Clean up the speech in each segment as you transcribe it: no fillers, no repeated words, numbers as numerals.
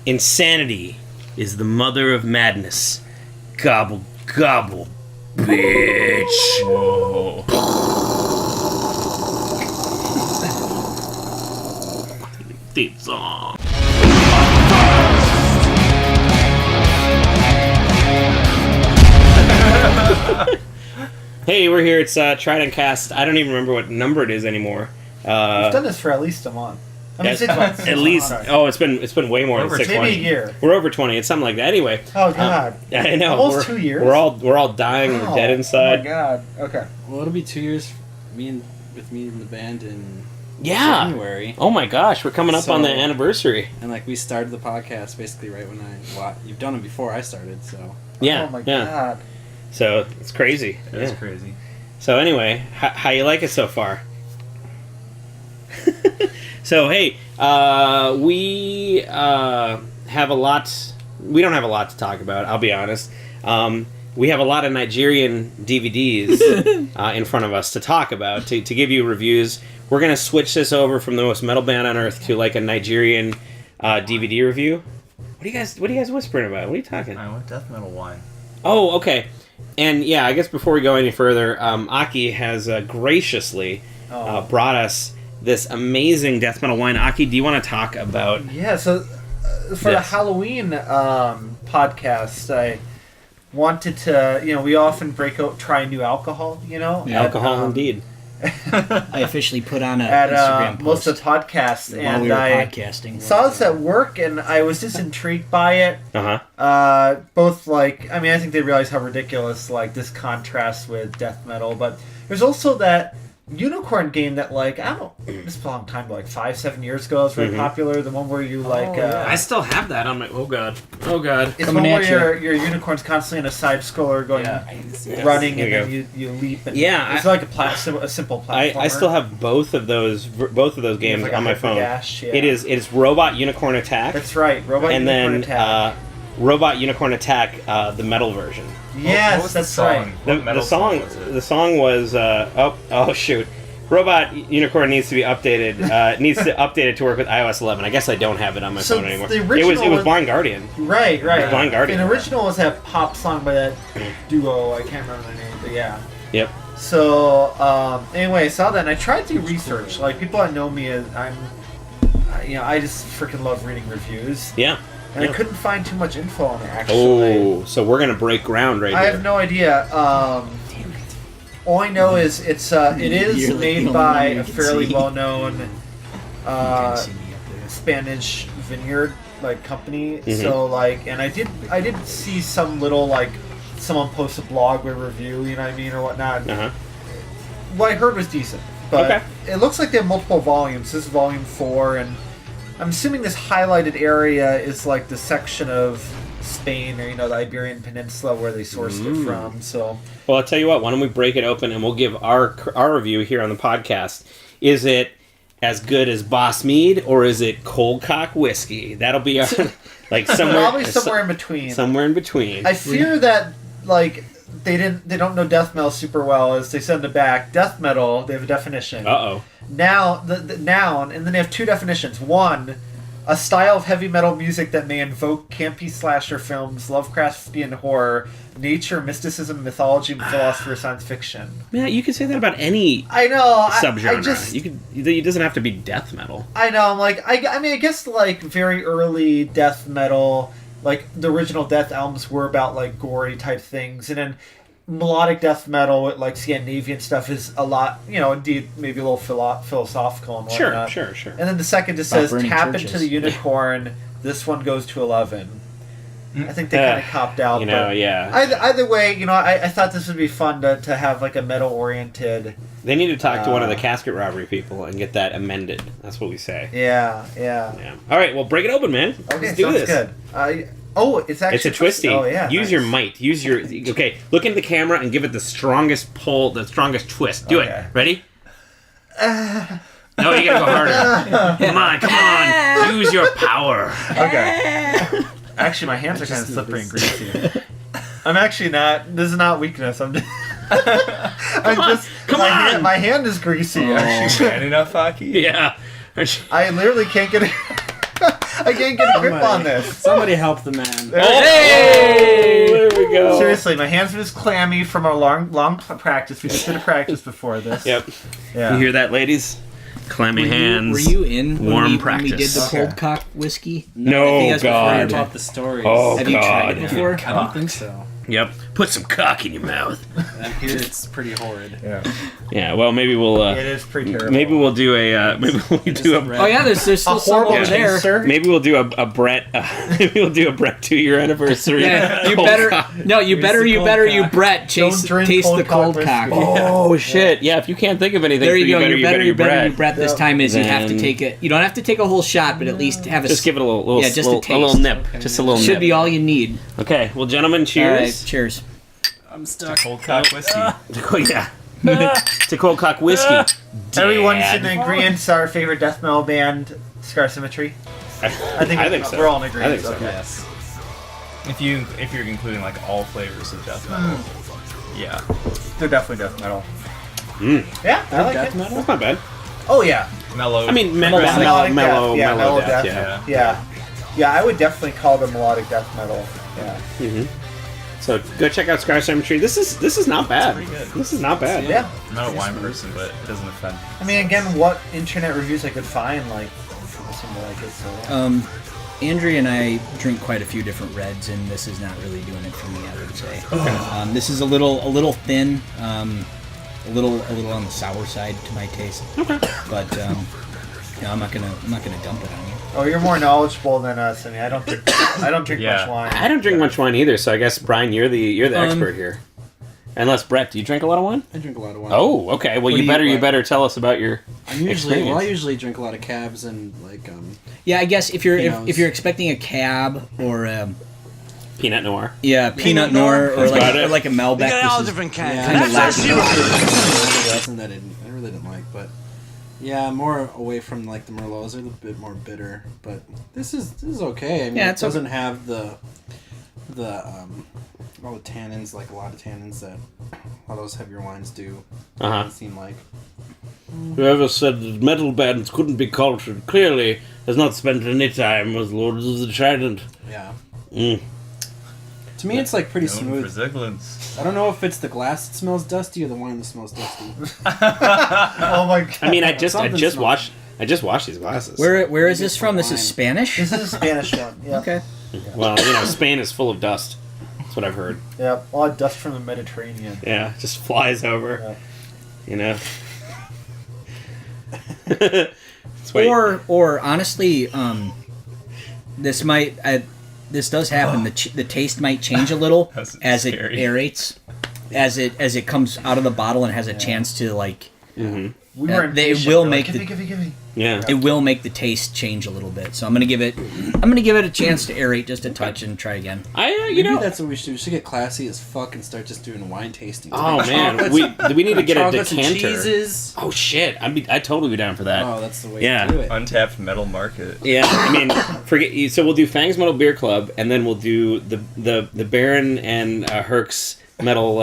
Insanity is the mother of madness. Gobble, gobble, bitch. Whoa. Theme song. Hey, we're here. It's TRIDENTCast. I don't even remember what number it is anymore. We've done this for at least a month. I mean, 6 months. At least. Oh, it's been way more than 6 months. Maybe a year. We're over 20. It's something like that. Anyway. Oh God. I know. Almost 2 years. We're all dying. Wow. We're dead inside. Oh my God. Okay. Well, it'll be 2 years. With me in the band in January. Oh my gosh, we're coming up on the anniversary. And we started the podcast basically right when you've done it before I started, so. Yeah. Oh my God. So it's crazy. It's crazy. So anyway, how you like it so far? So hey, we have a lot. We don't have a lot to talk about. I'll be honest. We have a lot of Nigerian DVDs in front of us to talk about to give you reviews. We're gonna switch this over from the most metal band on earth to like a Nigerian DVD review. What are you guys whispering about? What are you talking? I want death metal wine. Oh, okay. And yeah, I guess before we go any further, Aki has graciously brought us this amazing death metal wine. Aki, do you want to talk about? Yeah. So for the Halloween podcast, I wanted to. We often try new alcohol. Alcohol indeed. I officially put on an Instagram post most of the podcasts, while we were podcasting. Saw this at work, and I was just intrigued by it. Both I think they realize how ridiculous this contrasts with death metal, but there's also that unicorn game that this was a long time ago, 5-7 years ago. It was very popular. The one where you I still have that on my. Oh god. It's one where your unicorn's constantly in a side scroller going running, and then you leap. And it's like a simple platformer. I still have both of those games on my phone. It is Robot Unicorn Attack. That's right, Robot Unicorn Attack. Robot Unicorn Attack, the metal version. Yes, that's right. The song was oh shoot, Robot Unicorn needs to be updated. Needs to update it to work with iOS 11. I guess I don't have it on my phone anymore. It was Blind Guardian. Right. Blind Guardian. The original was that pop song by that duo. I can't remember their name, but yeah. Yep. So anyway, I saw that and I tried to do research. People that know me, I just freaking love reading reviews. Yeah. And I couldn't find too much info on it, actually. Oh, so we're going to break ground right here. I have no idea. Damn it. All I know is it is made by a fairly well-known Spanish vineyard company. Mm-hmm. So and I did see some little someone post a blog with a review, you know what I mean, or whatnot. Uh-huh. What I heard was decent, but it looks like they have multiple volumes. This is volume 4, and I'm assuming this highlighted area is the section of Spain or the Iberian Peninsula where they sourced it from. So, well, I'll tell you what. Why don't we break it open and we'll give our review here on the podcast. Is it as good as Boss Mead or is it Coldcock Whiskey? That'll be our probably somewhere in between. Somewhere in between. I fear that they don't know death metal super well, as they said in the back. Death metal, they have a definition. Now, the noun, and then they have two definitions. One, a style of heavy metal music that may invoke campy slasher films, Lovecraftian horror, nature, mysticism, mythology, philosophy, science fiction. Yeah, you could say that about any subgenre. It doesn't have to be death metal. I know. I guess very early death metal, the original Death albums were about gory type things, and then melodic death metal with Scandinavian stuff is a lot, indeed maybe a little philosophical and whatnot. Sure. And then the second just says tap into the unicorn. This one goes to 11. I think they kind of copped out. Either way, I thought this would be fun to have a metal oriented. They need to talk to one of the casket robbery people and get that amended. That's what we say. Yeah. All right, well, break it open, man. Okay, Let's do this. Good. It's actually... It's a twisty. Oh, yeah. Use your might. Okay, look into the camera and give it the strongest pull, the strongest twist. Do it. Ready? No, you gotta go harder. Come on. Use your power. Okay. Actually, my hands are kind of slippery and greasy. I'm actually not... This is not weakness. I'm just... Come on! My hand is greasy. Actually, bad enough, Aki? Yeah. I literally can't get it... I can't get a grip on this. Somebody help the man. Hey! There we go. Seriously, my hands are just clammy from our long practice. We just did a practice before this. Yep. Yeah. You hear that, ladies? Clammy hands. Were you in warm when we practice. did the Okay. Coldcock Whiskey? No, I think that's before God. your Heard time. about the stories. Oh, Have you tried it God. before? I don't think so. Yep. Put some cock in your mouth. I hear it's pretty horrid. Yeah. Yeah. Well, maybe we'll. It is pretty terrible. Maybe we'll do a. Maybe we'll do a. Oh yeah, there's still some horrible over there. taster. Maybe we'll do a Brett. Maybe we'll do a Brett 2-year anniversary. Yeah, you Cold better. cock. No, you better. the You cold better. cock. You Brett. Taste the cold cock. Oh shit! Yeah, if you can't think of anything, There you go. you better You Brett. Brett this time is you have to Then- take it. You don't have to take a whole shot, but at least have a. Just give it a little Yeah, just a taste. little nip. Okay. Just a little Should nip. be all you need. Okay. Well, gentlemen, All cheers. right, cheers. I'm stuck. Coldcock Whiskey. Yeah. To Coldcock Whiskey. Everyone's Dad. in agreement. Our favorite death metal band, Scar Symmetry. I think so. we're all in I agreement. think so. Okay. Yes. If you're including like all flavors of death metal, yeah. They're definitely death metal. Mm. Yeah, I like Death it. metal? That's not bad. Oh yeah. Mellow. I mean, Melodic mellow death. death. death. Yeah. Yeah, I would definitely call them melodic death metal. Yeah. Mm-hmm. So go check out Scar Cemetery. This is not bad. pretty good. This is not bad. Yeah. I'm not a wine person, but it doesn't offend. I mean, again, what internet reviews I could find, like, seem to like it. So. Andrea and I drink quite a few different reds, and this is not really doing it for me. I would say. This is a little thin, a little on the sour side to my taste. Okay. But I'm not gonna dump it on you. Oh, you're more knowledgeable than us. I mean, I don't drink Yeah. much wine. I don't drink much wine either, so I guess Brian, you're the expert here. Unless Brett, do you drink a lot of wine? I drink a lot of wine. Oh, okay. Well, What do you you- better tell us about your I usually experience. drink a lot of cabs and like Yeah, I guess if you're Pinots. if you're expecting a cab or Pinot Noir. Pinot Noir or about it. like a Malbec. You got all This is different yeah, kinda lacking. Something that I really didn't like, but yeah, more away from like the Merlots. They're a bit more bitter, but this is okay. I mean, Yeah, it it's okay. doesn't have the all the tannins, like a lot of tannins that a lot of those heavier wines do. Uh-huh. It seem like. Whoever said that metal bands couldn't be cultured clearly has not spent any time with Lords of the Trident. Yeah. Mm. To me, it's like pretty Known smooth. for Ziglins. I don't know if it's the glass that smells dusty or the wine that smells dusty. Oh my god. I mean, I just Something washed these glasses. Where is this from? This is Spanish. This is a Spanish one. Yeah. Okay. Well, Spain is full of dust. That's what I've heard. Yeah. A lot of dust from the Mediterranean. Yeah, just flies over. Yeah. You know. That's why- Or honestly, this does happen. The taste might change a little That's as scary. it aerates, as it comes out of the bottle and has a chance to like. Mhm. We were They impatient. will We're make like, the- give me. Yeah. It will make the taste change a little bit. So I'm gonna give it a chance to aerate just a touch and try again. You Maybe know. that's what we should do. We should get classy as fuck and start just doing wine tasting. Oh Like man, chocolates- we need to get a chocolates and decanter. cheeses. Oh shit, I'd totally be down for that. Oh, that's the way Yeah. to do it. Untapped metal market. Yeah, I mean, forget. So we'll do Fangs Metal Beer Club, and then we'll do the Baron and Herc's metal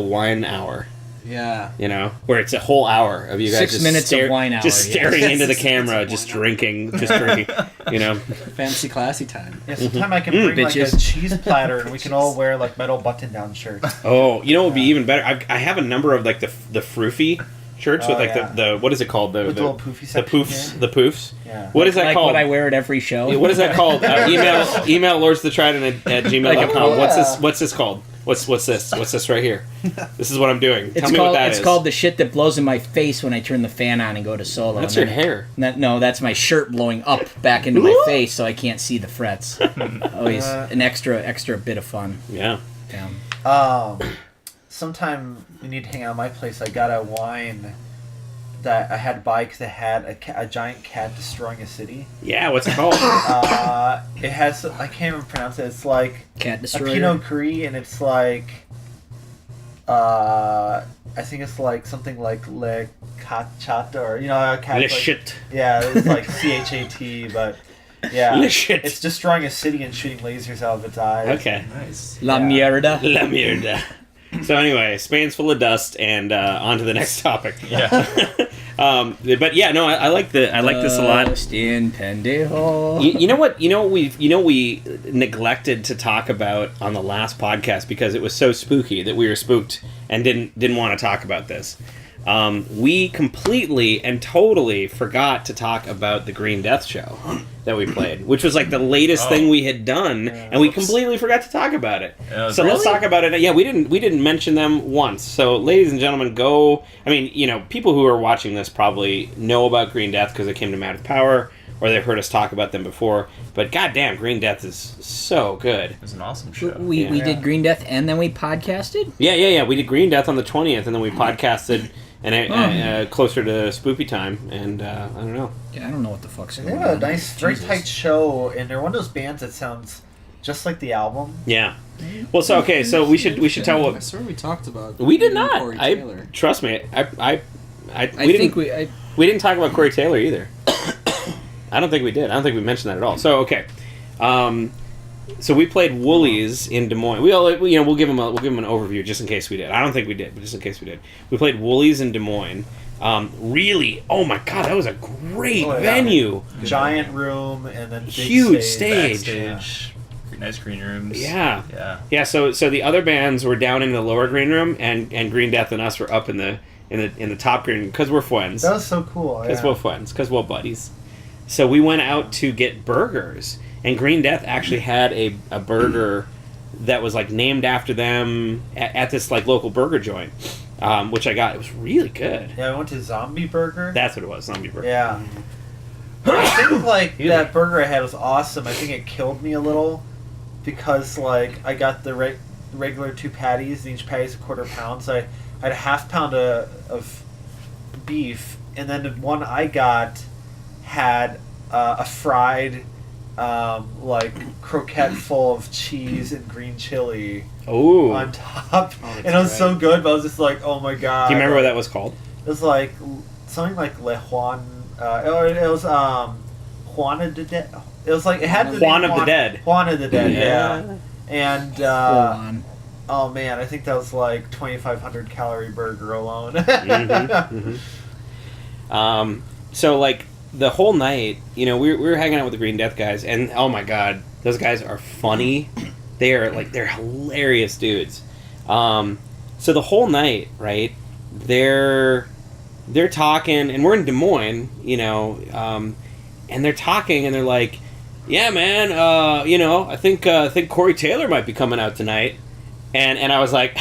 wine hour. Yeah. You know, where it's a whole hour of you guys 6 just minutes of wine hour, just yeah. staring into the 6 minutes camera, of just wine hour. drinking. You know. Fancy classy time. Yeah, sometime I can bring like a bitches. cheese platter and we can all wear like metal button-down shirts. Oh, you know what would be even better? I have a number of like the froofy shirts with Oh, like yeah. the what is it called? With the little poofy the section, poofs yeah. the poofs. Yeah. What is that like called? what I wear at every show. Yeah, what is that called? Email Lords the Trident at gmail.com. Like What's this called? What's this? What's this right here? This is what I'm doing. Tell It's me called what that is. it's called the shit that blows in my face when I turn the fan on and go to solo. That's And your then- hair. No, that's my shirt blowing up back into my face so I can't see the frets. Always an extra bit of fun. Yeah. Yeah. Sometime we need to hang out at my place. I got a wine that I had to buy because it had a giant cat destroying a city. Yeah. What's it called? It has, I can't even pronounce it. It's like Cat a destroyer. Pinot Gris, and it's like, I think it's like something like Le Cachata, or a cat. Le like, shit. Yeah, it's like CHAT, but yeah, Le shit. it's destroying a city and shooting lasers out of its eyes. Okay. Nice. La Yeah. mierda. La mierda. So anyway, Spain's full of dust, and on to the next topic. Yeah. But yeah, no, I like this a lot. Stin Pendejo. You know what we neglected to talk about on the last podcast because it was so spooky that we were spooked and didn't want to talk about this. We completely and totally forgot to talk about the Green Death show that we played, which was like the latest thing we had done, and we completely forgot to talk about it. So let's talk about it. Yeah, we didn't mention them once. So, ladies and gentlemen, go. I mean, people who are watching this probably know about Green Death because they came to Mad with Power, or they've heard us talk about them before. But goddamn, Green Death is so good. It was an awesome show. We did Green Death and then we podcasted? Yeah. We did Green Death on the 20th, and then we podcasted. And closer to spoopy time, and I don't know. Yeah, I don't know what the fuck's They going have on. a nice, very tight show, and they're one of those bands that sounds just like the album. Yeah. Well, so we should tell I what swear we talked about. we did not. Corey Taylor. Trust me. I think we didn't talk about Corey Taylor either. I don't think we did. I don't think we mentioned that at all. So okay. So we played Woolies in Des Moines. We'll give them an overview just in case we did. I don't think we did, but just in case we did. We played Woolies in Des Moines. Really, oh my god, that was a great venue. Giant room and then big Huge stage. Backstage, nice green rooms. Yeah. So the other bands were down in the lower green room, and Green Death and us were up in the top green room because we're friends. That was so cool. Because we're friends. Because we're buddies. So we went out to get burgers. And Green Death actually had a burger that was like named after them at this like local burger joint, which I got. It was really good. Yeah, I went to Zombie Burger. That's what it was, Zombie Burger. Yeah. I think like that burger I had was awesome. I think it killed me a little because like I got the regular 2 patties, and each patty's a quarter pound. So I had a half pound of beef, and then the one I got had a fried. Like croquette full of cheese and green chili on top, and it was so good. But I was just like, "Oh my god!" Do you remember what that was called? It was like something like Le Juan. It was Juana de Dead. It was like it had the Juan of the Dead. Juan of the Dead, yeah. And on. oh man, I think that was like 2,500 calorie burger alone. So like. The whole night, we were hanging out with the Green Death guys, and oh my god, those guys are funny. They're hilarious dudes. So the whole night, right? They're talking, and we're in Des Moines, and they're talking, and they're like, "Yeah, man, I think Corey Taylor might be coming out tonight." And I was like,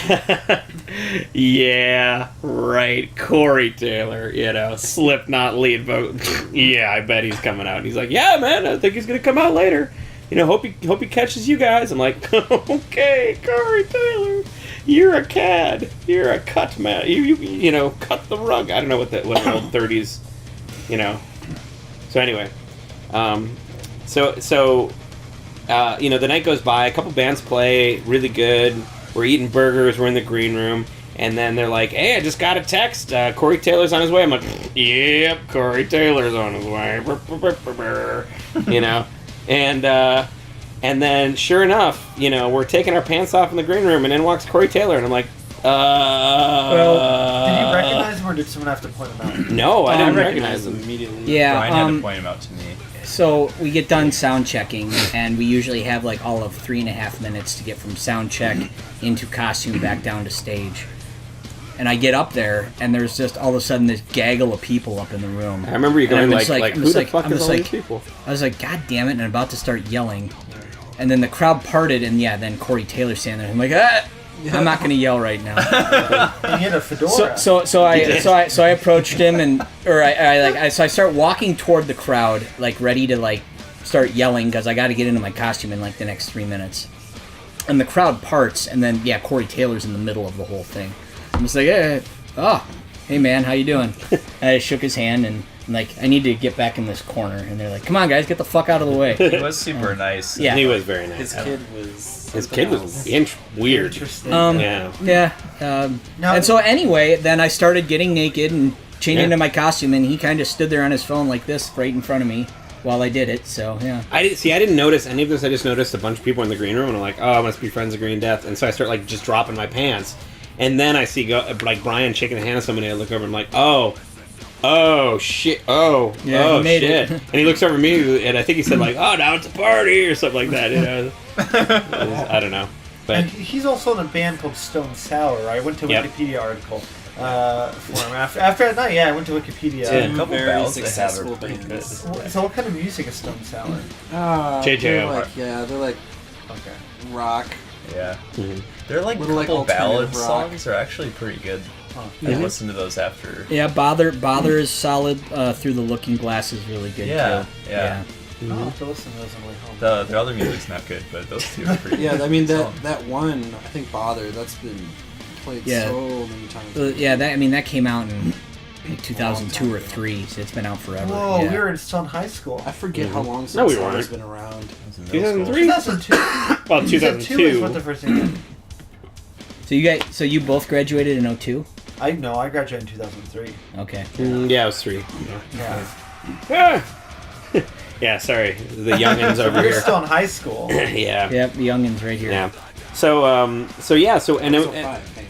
yeah, right, Corey Taylor, Slipknot lead vote. Yeah, I bet he's coming out. And he's like, yeah, man, I think he's gonna come out later. Hope he catches you guys. I'm like, okay, Corey Taylor, you're a cad, you're a cut man. You cut the rug. I don't know what the old 30s, So anyway, the night goes by. A couple bands play really good. We're eating burgers. We're in the green room, and then they're like, "Hey, I just got a text. Corey Taylor's on his way." I'm like, "Yep, Corey Taylor's on his way." And then sure enough, we're taking our pants off in the green room, and in walks Corey Taylor, and I'm like, Well, did you recognize him, or did someone have to point him out? No, I didn't recognize him immediately. Yeah, Brian had to point him out to me. So we get done sound checking, and we usually have like all of 3.5 minutes to get from sound check into costume back down to stage. And I get up there, and there's just all of a sudden this gaggle of people up in the room. I remember you going like who the fuck is all these people? I was like, God damn it, and I'm about to start yelling. And then the crowd parted, and then Corey Taylor standing there. I'm like, I'm not going to yell right now. He had a fedora. So I approached him, I start walking toward the crowd, like ready to like start yelling because I got to get into my costume in like the next 3 minutes. And the crowd parts, and then Corey Taylor's in the middle of the whole thing. I'm just like, hey man, how you doing? And I shook his hand, and I'm like, I need to get back in this corner. And they're like, come on guys, get the fuck out of the way. He was super nice. Yeah. He was very nice. His kid was weird. Interesting. And so anyway, then I started getting naked and changing into my costume, and he kind of stood there on his phone like this right in front of me while I did it. So yeah. I didn't notice any of this. I just noticed a bunch of people in the green room, and I'm like, oh, I must be friends of Green Death. And so I start like just dropping my pants, and then I see like Brian shaking the hand of somebody. I look over, and I'm like, oh, Oh shit! Oh, Yeah, oh he made shit! it. And he looks over at me, and I think he said like, "Oh, now it's a party" or something like that. You know, I don't know, but And he's also in a band called Stone Sour. I went to a Yep. Wikipedia article for him after that night. Yeah, I went to Wikipedia. Yeah. A couple Very ballads they have are successful pretty bands. good. So what kind of music is Stone Sour? JJ They're O'Hart. they're like Okay. rock. Yeah. Mhm. They're like Little, like, couple ballad alternative rock. songs are actually pretty good. I Mhm. listened to those after. Yeah, Bother is solid. Through the Looking Glass is really good Yeah, too. yeah. I'll have to listen to those on the way home. The other music's not good, but those two are pretty Yeah, good. I mean songs. that one. I think Bother. That's been played Yeah. so many times. Yeah, that came out in like 2002 or 3, so it's been out forever. Whoa, yeah. we were still in high school. I forget how long No, we Stone Sour's weren't. been around. I was in middle school. 2003. 2002. Well, You said 2 is what 2002. the first thing. So you both graduated in 02? I graduated in 2003. Okay. Yeah, it was 3. Yeah. Yeah. Yeah, sorry, the youngins over You're here. still in high school. Yeah. Yep, the youngins right here. Yeah. So yeah, so and So it, 5. Hey,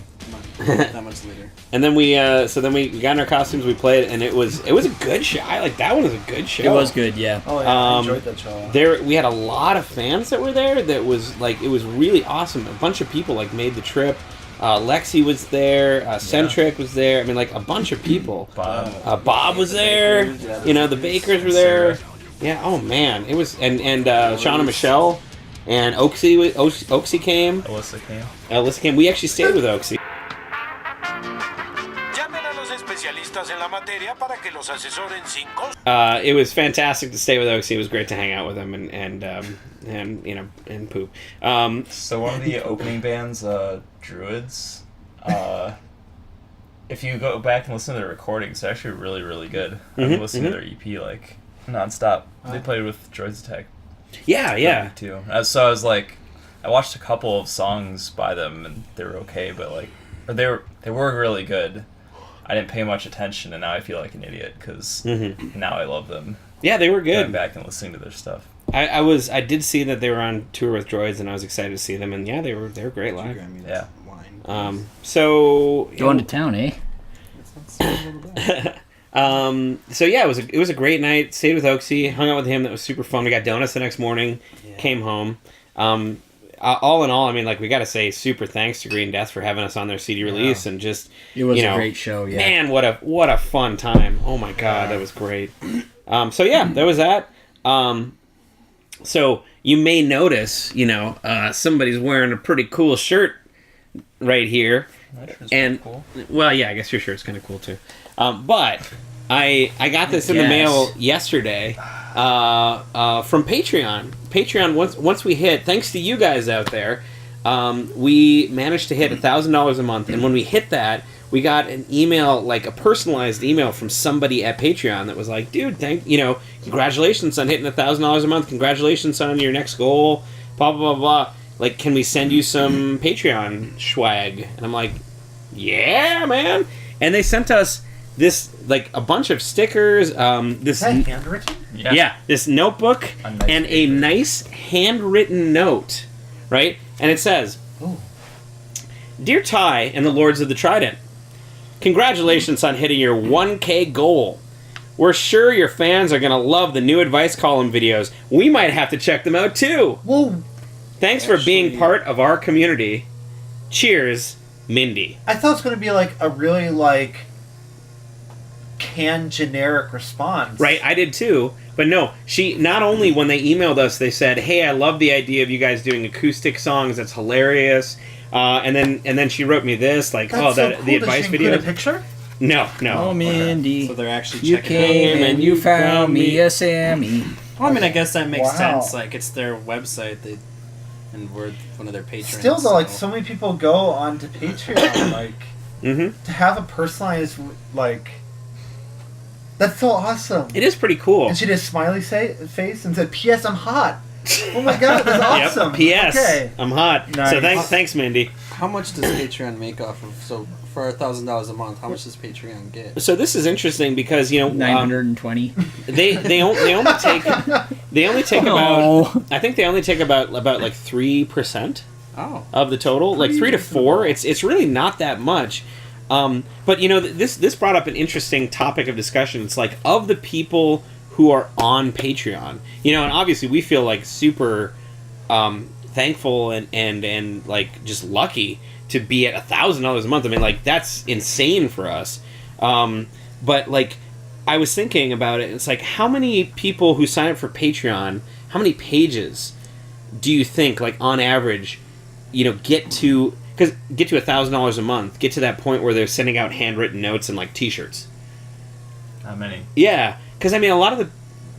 come on. That much later. and then we got in our costumes, we played, and it was a good show. That one was a good show. It was good, yeah. Oh yeah, I Um, enjoyed that show. We had a lot of fans that were there. That was like, it was really awesome. A bunch of people like made the trip. Lexi was there. Centric was there. I mean, like a bunch of people. Bob. Bob was there. You know, the Bakers were there. Yeah. Oh man, it was and Shawn and Michelle and Oaksy came. Alyssa came. Alyssa came. We actually stayed with Oaksy. Llamen a los especialistas en la materia para que los asesoren sin costo. It was fantastic to stay with Oaksy. It was great to hang out with him and you know, and poop. So one of the opening bands, Druids, if you go back and listen to their recordings, they're actually really, really good. I've been listening to their EP like nonstop. They played with Droids Attack Yeah. too. So I was like, I watched a couple of songs by them and they were okay, but like, or they were really good. I didn't pay much attention, and now I feel like an idiot because now I love them. Yeah, they were Going good. back and listening to their stuff. I did see that they were on tour with Droids, and I was excited to see them. And yeah, they were great live. Yeah. Wine. So Going to town, eh? It's not so little bad. so yeah, it was a great night. Stayed with Oaksy, hung out with him. That was super fun. We got donuts the next morning. Came home. All in all, I mean, like, we got to say super thanks to Green Death for having us on their CD release and just It was you a know, great show, yeah. Man, what a fun time! Oh my god, that was great. So yeah, that was that. So you may notice, you know, somebody's wearing a pretty cool shirt right here, and cool. well, yeah, I guess your shirt's kind of cool too. But I got this in the Yes. mail yesterday from Patreon. Patreon, once we hit, thanks to you guys out there, we managed to hit $1,000 a month, and when we hit that, we got an email, like a personalized email from somebody at Patreon that was like, dude, congratulations on hitting $1,000 a month, congratulations on your next goal, blah, blah, blah, blah. Like, can we send you some Patreon swag? And I'm like, yeah, man. And they sent us this, like, a bunch of stickers, Is that handwritten? yeah, this notebook A nice and a paper. nice handwritten note, right? And it says, Ooh. Dear Ty and the Lords of the Trident, congratulations on hitting your 1K goal. We're sure your fans are going to love the new advice column videos. We might have to check them out too. Whoa! Thanks for being Actually- part of our community. Cheers, Mindy. I thought it was going to be like a really like canned generic response. Right, I did too. But no, she not only when they emailed us, they said, "Hey, I love the idea of you guys doing acoustic songs. That's hilarious." And then she wrote me this, like, That's "Oh, so that cool. the Does advice she video." include a picture? No. Oh, Mindy. So they're actually You checking came out. and you found me a Sammy. Well, I mean, I guess that makes Wow. sense. Like, it's their website, and we're one of their patrons. Still though, like so many people go onto Patreon, like Mm-hmm. to have a personalized like. That's so awesome. It is pretty cool. And she did a smiley face and said, "P.S. I'm hot." Oh my god, that's awesome. Yep. P.S. Okay. I'm hot. Nice. So thanks, Mindy. How much does Patreon make off of? So for $1,000 a month, how much does Patreon get? So this is interesting because 920. they only take Oh. about I think they only take about like 3% Oh, of the total, like 3 to 4. It's really not that much. But this brought up an interesting topic of discussion. It's like, of the people who are on Patreon, and obviously we feel like super thankful and like just lucky to be at $1,000 a month. I mean, like, that's insane for us. But like, I was thinking about it. It's like, how many people who sign up for Patreon, how many pages do you think, like, on average, get to $1,000 a month, get to that point where they're sending out handwritten notes and like T-shirts? How many? Yeah, because I mean, a lot of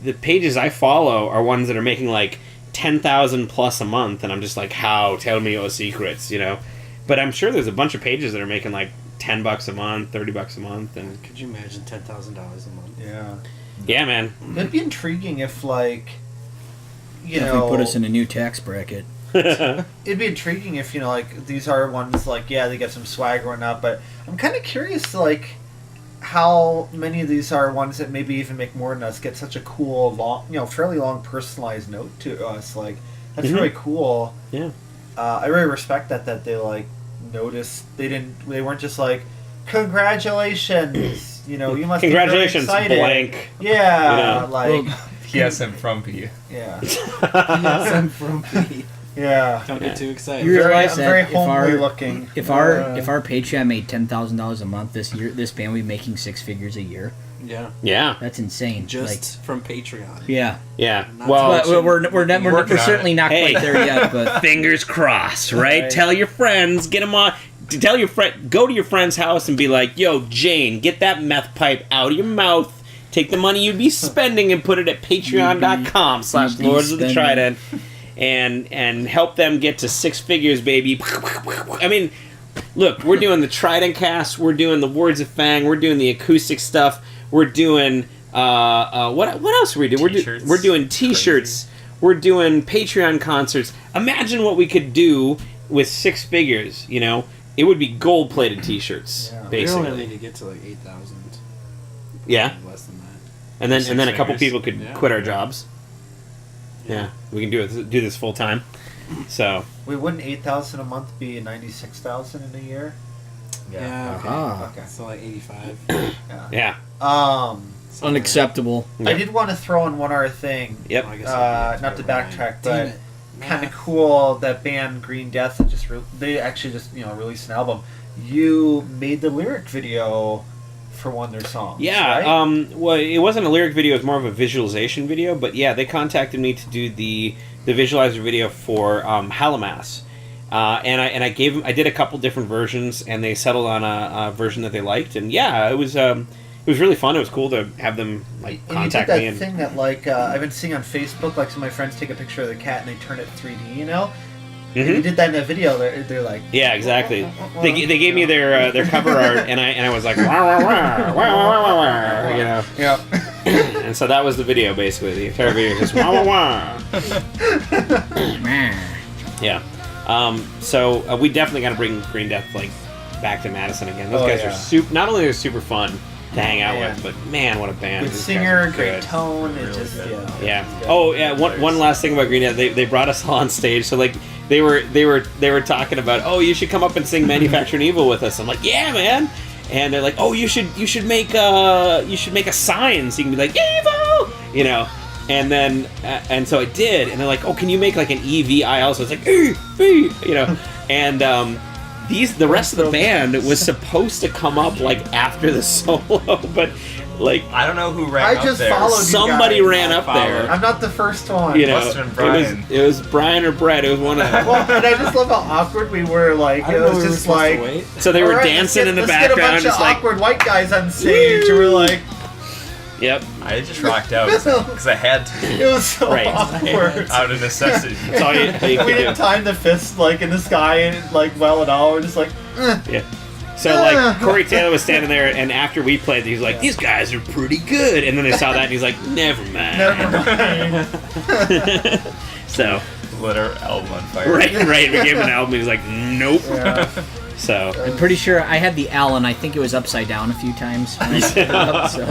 the pages I follow are ones that are making like 10,000 plus a month, and I'm just like, how? Tell me your secrets, But I'm sure there's a bunch of pages that are making like $10 a month, $30 a month, and Could you imagine $10,000 a month? yeah, man. It'd be intriguing if, like, If we put us in a new tax bracket. It'd be intriguing if, like, these are ones, like, yeah, they get some swag or whatnot, but I'm kind of curious, like, how many of these are ones that maybe even make more than us, get such a cool, long, fairly long personalized note to us. Like, that's really cool. Yeah. I really respect that they, like, noticed. They weren't just like, congratulations, you must Congratulations, be very excited. blank. Yeah, like... Yes, I'm frumpy. Yeah. Yes, I'm frumpy. Yeah. Don't get too excited. You realize I'm that very if homely our- looking. If our Patreon made $10,000 a month this year, this band would be making six figures a year. Yeah. Yeah. That's insane. Just from Patreon. Yeah. Yeah. Not Well, to- But we're working on certainly it. not Hey. quite there yet. But fingers crossed, right? Right. Tell your friends, get them on. Tell your friend, go to your friend's house and be like, "Yo, Jane, get that meth pipe out of your mouth. Take the money you'd be spending and put it at patreon.com/Lords of the Trident, and help them get to six figures, baby." I mean, look, we're doing the TRIDENTCast, we're doing the Words of Fang, we're doing the acoustic stuff, we're doing what else are we doing? T-shirts. We're doing T-shirts. We're doing Patreon concerts. Imagine what we could do with six figures. It would be gold-plated T-shirts, Yeah. We only basically. need to get to like 8,000. Yeah, Less than that. and then Six a couple figures. people could Yeah. quit our jobs. Yeah, we can do this full time. So Wait, wouldn't 8,000 a month be 96,000 in a year? Yeah. Okay. Ah. Okay. So like 85. yeah, unacceptable. I did want to throw in one other thing. yep. Well, I guess I'd be Not to Never mind. backtrack, Damn but it. kind of Math. cool that band Green Death that they actually just released an album. You made the lyric video for one of their songs. Yeah, right? well, it wasn't a lyric video; it was more of a visualization video. But yeah, they contacted me to do the visualizer video for Hallowmass, and I gave them. I did a couple different versions, and they settled on a version that they liked. And yeah, it was really fun. It was cool to have them like And contact you did me. that And thing that I've been seeing on Facebook. Like, some of my friends take a picture of the cat and they turn it 3D. And you did that in a video. They're like, yeah, exactly. They gave me their cover art, and I was like, wah, wah, wah, wah, wah, wah, wah, Yeah. And so that was the video, basically. The entire video is just wah wah wah. Yeah. So we definitely got to bring Green Death back to Madison again. Those guys are super. Not only are they super fun to hang out with, but man, what a band! Good These guys singer, are great good. tone. It Really just good. Yeah. Oh yeah. One last thing about Green Death. They brought us all on stage. So they were talking about, oh, you should come up and sing Manufacturing Evil with us. I'm like, yeah, man. And they're like, oh, you should make a sign so you can be like, evil, And then and so I did. And they're like, oh, can you make like an EVIL? So it's like, And the rest of the band was supposed to come up like after the solo, but like I don't know who ran I up just there. followed you somebody guys. ran up there. I'm not the first one. Must have been Brian. It was Brian or Brett. It was one of them. Well, and I just love how awkward we were. Like, I it don't know was we were just supposed like, to wait. So they were "All right, dancing in the let's get a background, bunch just of like, awkward white guys on stage. And we're like, yep. I just rocked out because I had to. it was so Right. awkward. Out of necessity. That's all you We could didn't do. time the fist in the sky and well at all. We're just like, Yeah. So Corey Taylor was standing there, and after we played, he was like, "These guys are pretty good." And then they saw that, and he's like, "Never mind." never mind. So Lit our album on fire. right. We gave him an album. He was like, "Nope." Yeah. So I'm pretty sure I had the L, and I think it was upside down a few times. When I set it up, so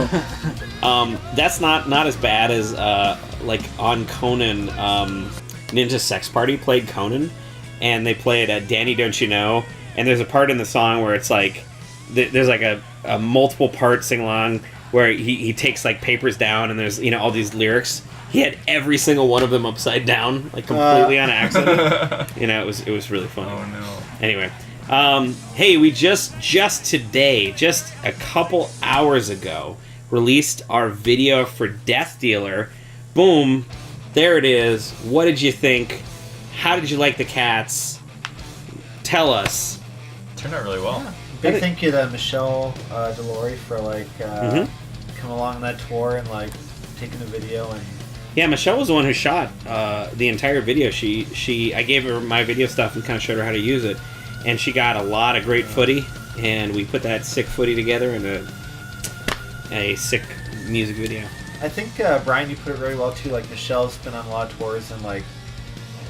that's not as bad as on Conan. Ninja Sex Party played Conan, and they played Danny Don't You Know. And there's a part in the song where it's like, there's like a multiple part sing along where he takes like papers down and there's all these lyrics. He had every single one of them upside down, like completely on accident. It was really fun. Oh no. Anyway, hey, we just today, just a couple hours ago, released our video for Death Dealer. Boom, there it is. What did you think? How did you like the cats? Tell us. Turned out really well. Big thank you to Michelle Delory for coming along on that tour and taking the video. And yeah, Michelle was the one who shot the entire video. I gave her my video stuff and kind of showed her how to use it, and she got a lot of great footy, and we put that sick footy together in a sick music video. I think Brian, you put it really well too. Michelle's been on a lot of tours, and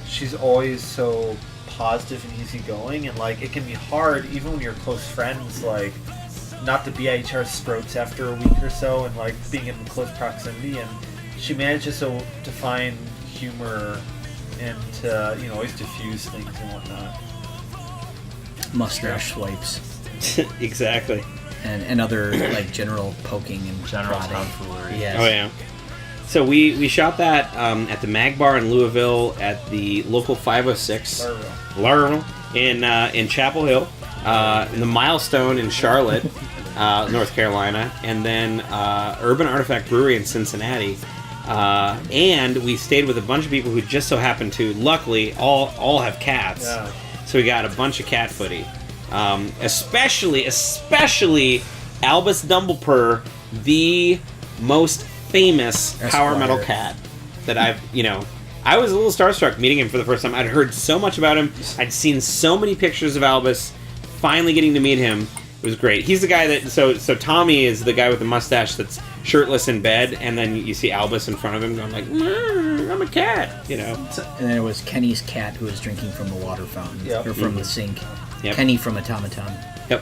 she's always so positive and easygoing, and it can be hard even when you're close friends, not to be at each other's throats after a week or so, and being in close proximity. And she manages to find humor and to always diffuse things and whatnot. Mustache swipes Exactly. and other general poking and General prodding. tomfoolery. Yes. Oh yeah. So we shot that at the Mag Bar in Louisville, at the local 506 Larville in Chapel Hill, in the Milestone in Charlotte, North Carolina, and then Urban Artifact Brewery in Cincinnati. And we stayed with a bunch of people who just so happened to, luckily, all have cats. Yeah. So we got a bunch of cat footy. Especially Albus Dumbledore, the most famous power Esquire. metal cat that I was a little starstruck meeting him for the first time. I'd heard so much about him. I'd seen so many pictures of Albus. Finally getting to meet him was great. He's the guy that so Tommy is the guy with the mustache that's shirtless in bed, and then you see Albus in front of him going I'm a cat, And then it was Kenny's cat who was drinking from the water fountain, Yep. or from the sink. Yep. Kenny from Automaton. Yep.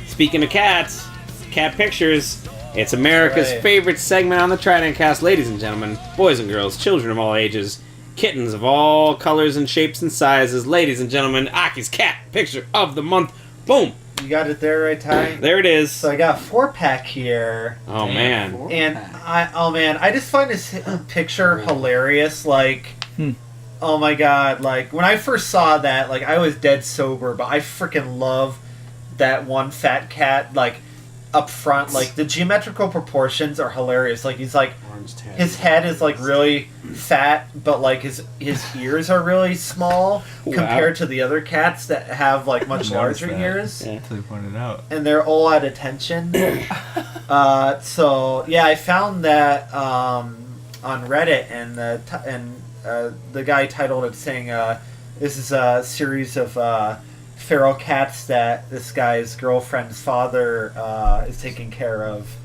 Speaking of cats, cat pictures. It's America's Right. favorite segment on the TRIDENTCast, ladies and gentlemen, boys and girls, children of all ages, kittens of all colors and shapes and sizes. Ladies and gentlemen, Aki's cat picture of the month. Boom. You got it there, right, Ty? There it is. So I got a 4-pack here. Oh man. And I just find this picture hilarious. Oh my god! When I first saw that, I was dead sober, but I freaking love that one fat cat. Up front, the geometrical proportions are hilarious. He's Orange tab. his head is really fat, but his ears are really small compared to the other cats that have much larger ears. Yeah. Until you pointed out. And they're all at attention. So yeah, I found that on Reddit, and the guy titled it saying, "This is a series of feral cats that this guy's girlfriend's father is taking care of,"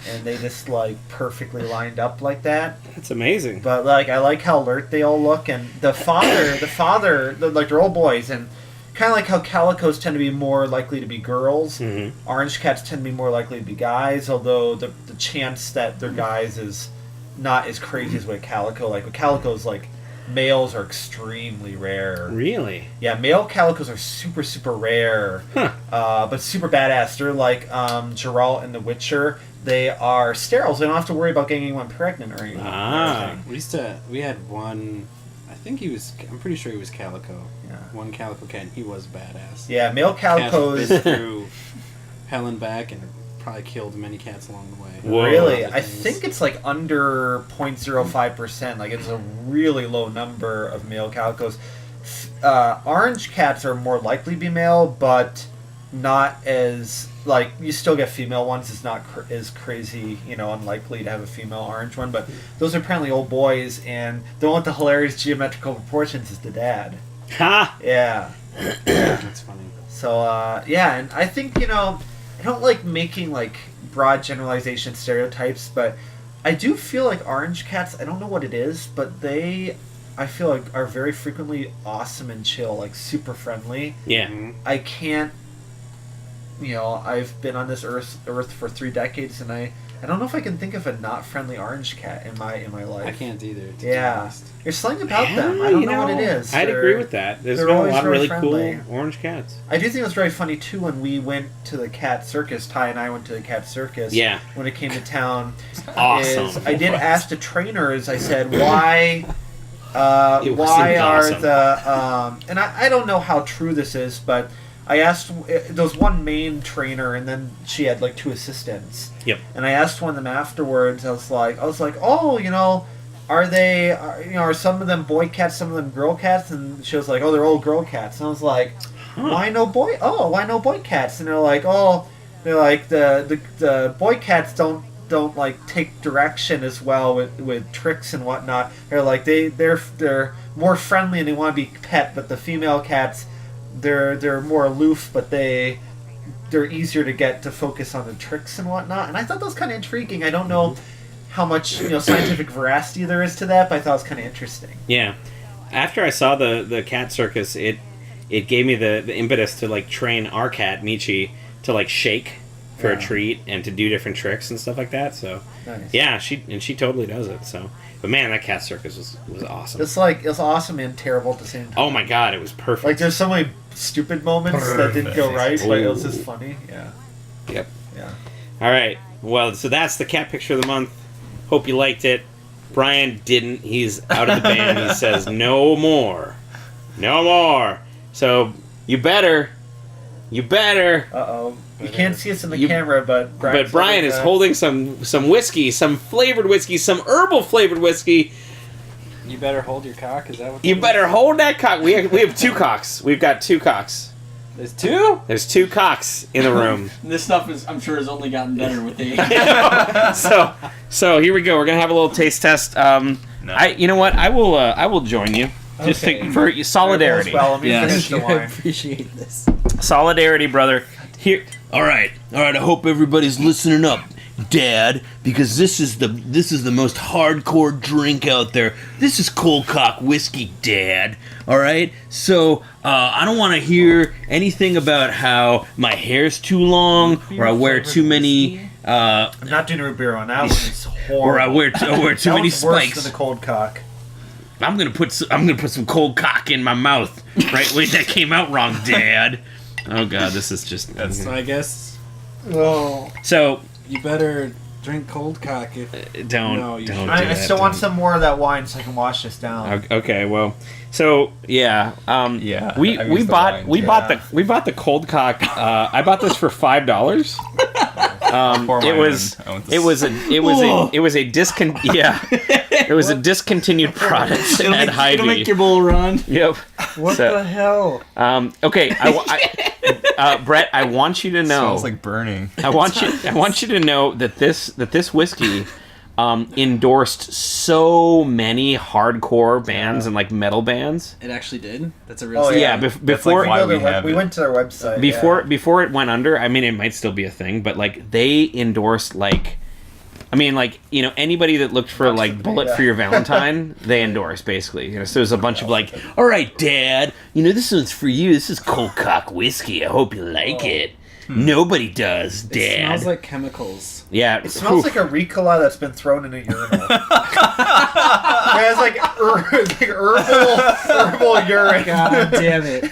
and they just perfectly lined up like that. That's amazing. But I like how alert they all look, and the father, they're all boys, and kind of how calicos tend to be more likely to be girls. Mhm. Orange cats tend to be more likely to be guys, although the chance that they're guys is not as crazy as with calico. With calicos, males are extremely rare. Really? Yeah, male calicos are super, super rare, but super badass. They're like Geralt in The Witcher. They are sterile, so they don't have to worry about getting anyone pregnant or anything. Ah. We had one, I'm pretty sure he was calico. Yeah. One calico cat, and he was badass. Yeah, male Cat calicos. bit through hell and back, and probably killed many cats along the way. Whoa. Really? Other I things. think it's under 0.05%. It's a really low number of male calicos. Orange cats are more likely to be male, but not as... you still get female ones. It's not as crazy, unlikely to have a female orange one. But those are apparently old boys, and the one with the hilarious geometrical proportions is the dad. Ha! Yeah. That's funny. So, yeah, and I think, I don't like making, broad generalization stereotypes, but I do feel like orange cats, I don't know what it is, but they, I feel are very frequently awesome and chill, super friendly. Yeah. I can't, I've been on this earth for 3 decades, and I I don't know if I can think of a not friendly orange cat in my life. I can't either. To be Yeah, honest. there's something about them. I don't know what it is. I'd agree with that. There's they're been a always lot of very really friendly. cool orange cats. I do think it was very funny too when we went to the cat circus. Ty and I went to the cat circus. Yeah. When it came to town, Awesome. I did ask the trainers. I said, "Why? It Why seems are awesome. the?" And I don't know how true this is, but I asked. There was one main trainer, and then she had like 2 assistants. Yep. And I asked one of them afterwards. I was like, "Oh, are some of them boy cats, some of them girl cats?" And she was like, "Oh, they're all girl cats." And I was like, "Why no boy? Oh, why no boy cats?" And they're like, the boy cats don't like take direction as well with tricks and whatnot. They're like they're more friendly and they want to be pet, but the female cats they're more aloof, but they're easier to get to focus on the tricks and whatnot. And I thought that was kind of intriguing. I don't know how much scientific veracity there is to that, but I thought it was kind of interesting. Yeah. After I saw the cat circus, it gave me the impetus to like train our cat Michi to like shake for a treat and to do different tricks and stuff like that. So Nice. yeah, she totally does it. So, but man, that cat circus was awesome. It was awesome and terrible at the same time. Oh my god, it was perfect. Like there's so many stupid moments that didn't go right, but it was just funny. Yeah. Yep. Yeah. All right. Well, so that's the cat picture of the month. Hope you liked it. Brian didn't. He's out of the band. He says no more. No more. So you better. Uh-oh. You can't see us in the camera, but Brian is holding some whiskey, some flavored whiskey, some herbal flavored whiskey. You better hold your cock. Is that what? You better hold that cock. We have 2 cocks. We've got 2 cocks. There's 2. There's 2 cocks in the room. This stuff I'm sure has only gotten better with age. So here we go. We're gonna have a little taste test. No. You know what? I will join you. Just for solidarity. Well, let me Yes. finish the wine. appreciate this. Solidarity, brother. Here. All right. I hope everybody's listening up, Dad, because this is the most hardcore drink out there. This is Coldcock Whiskey, Dad. All right. So I don't want to hear anything about how my hair's too long or I wear too many. I'm not doing root beer on that one. It's horrible. Or I wear too That many one's worse spikes. than the cold cock. I'm gonna put some cold cock in my mouth. Right? Wait, that came out wrong, Dad. Oh God, this is just. So I guess Oh. So you better drink cold cock if. don't No, you don't. shouldn't. do I that, still want don't. some more of that wine so I can wash this down. Okay, well, so yeah, Yeah, we I we used the bought wine, we too. bought the cold cock. I bought this for $5. Pour It my was own. I want a discontinued product at Hy-Vee. It'll make your bowl run. Yep. What So, the hell? Okay, Brett, I want you to know. Smells like burning. I want you to know that this whiskey endorsed so many hardcore bands and like metal bands. It actually did. That's a real. Oh, thing. Yeah, before why we have we it. went to their website. before it went under. I mean, it might still be a thing, but like they endorsed like. I mean, like, anybody that looked for, like, Bullet for Your Valentine, they endorse, basically. So there's a bunch of, like, all right, Dad, this one's for you. This is Coldcock Whiskey. I hope you like it. Nobody does, Dad. It smells like chemicals. Yeah. It smells like a Ricola that's been thrown in a urinal. Yeah, it's like herbal urine. God damn it!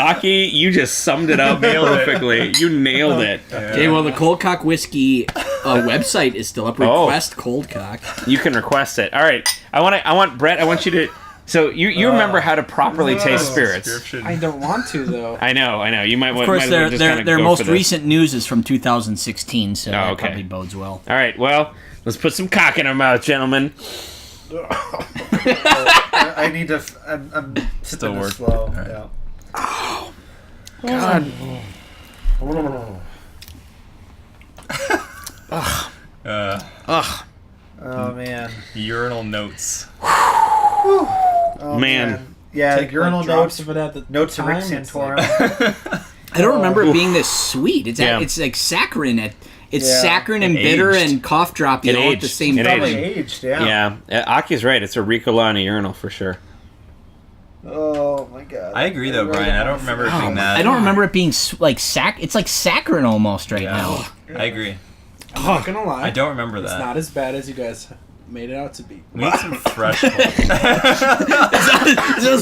Aki, you just summed it up perfectly. You nailed it. Okay, well, the Coldcock Whiskey website is still up. Request Coldcock. You can request it. All right. I want Brett, I want you to... So you remember how to properly taste spirits. I don't want to though. I know. You might want Of course, might as well just kinda their go most for this. recent news is from 2016, so that okay. probably bodes well. All right, well, let's put some cock in our mouth, gentlemen. I need to. I'm Still sipping this working. slow. All right. Yeah. Ugh. Oh man. Urinal notes. Oh, Man. Yeah, Take, urinal like, drops notes. of it at the Notes of Rick time, it's Santorum. I don't remember it being this sweet. It's Yeah. it's like saccharin. It's Yeah. saccharin and It bitter aged. and cough drop. It All at the aged. same It time. Probably aged. Yeah, Aki's right. It's a Ricola in a urinal for sure. Oh my god. I agree though, Brian. I don't remember it being that. I don't remember it being like It's like saccharin almost right now. I agree. I'm not gonna lie. I don't remember It's that. not as bad as you guys made it out to be. We need some fresh. It's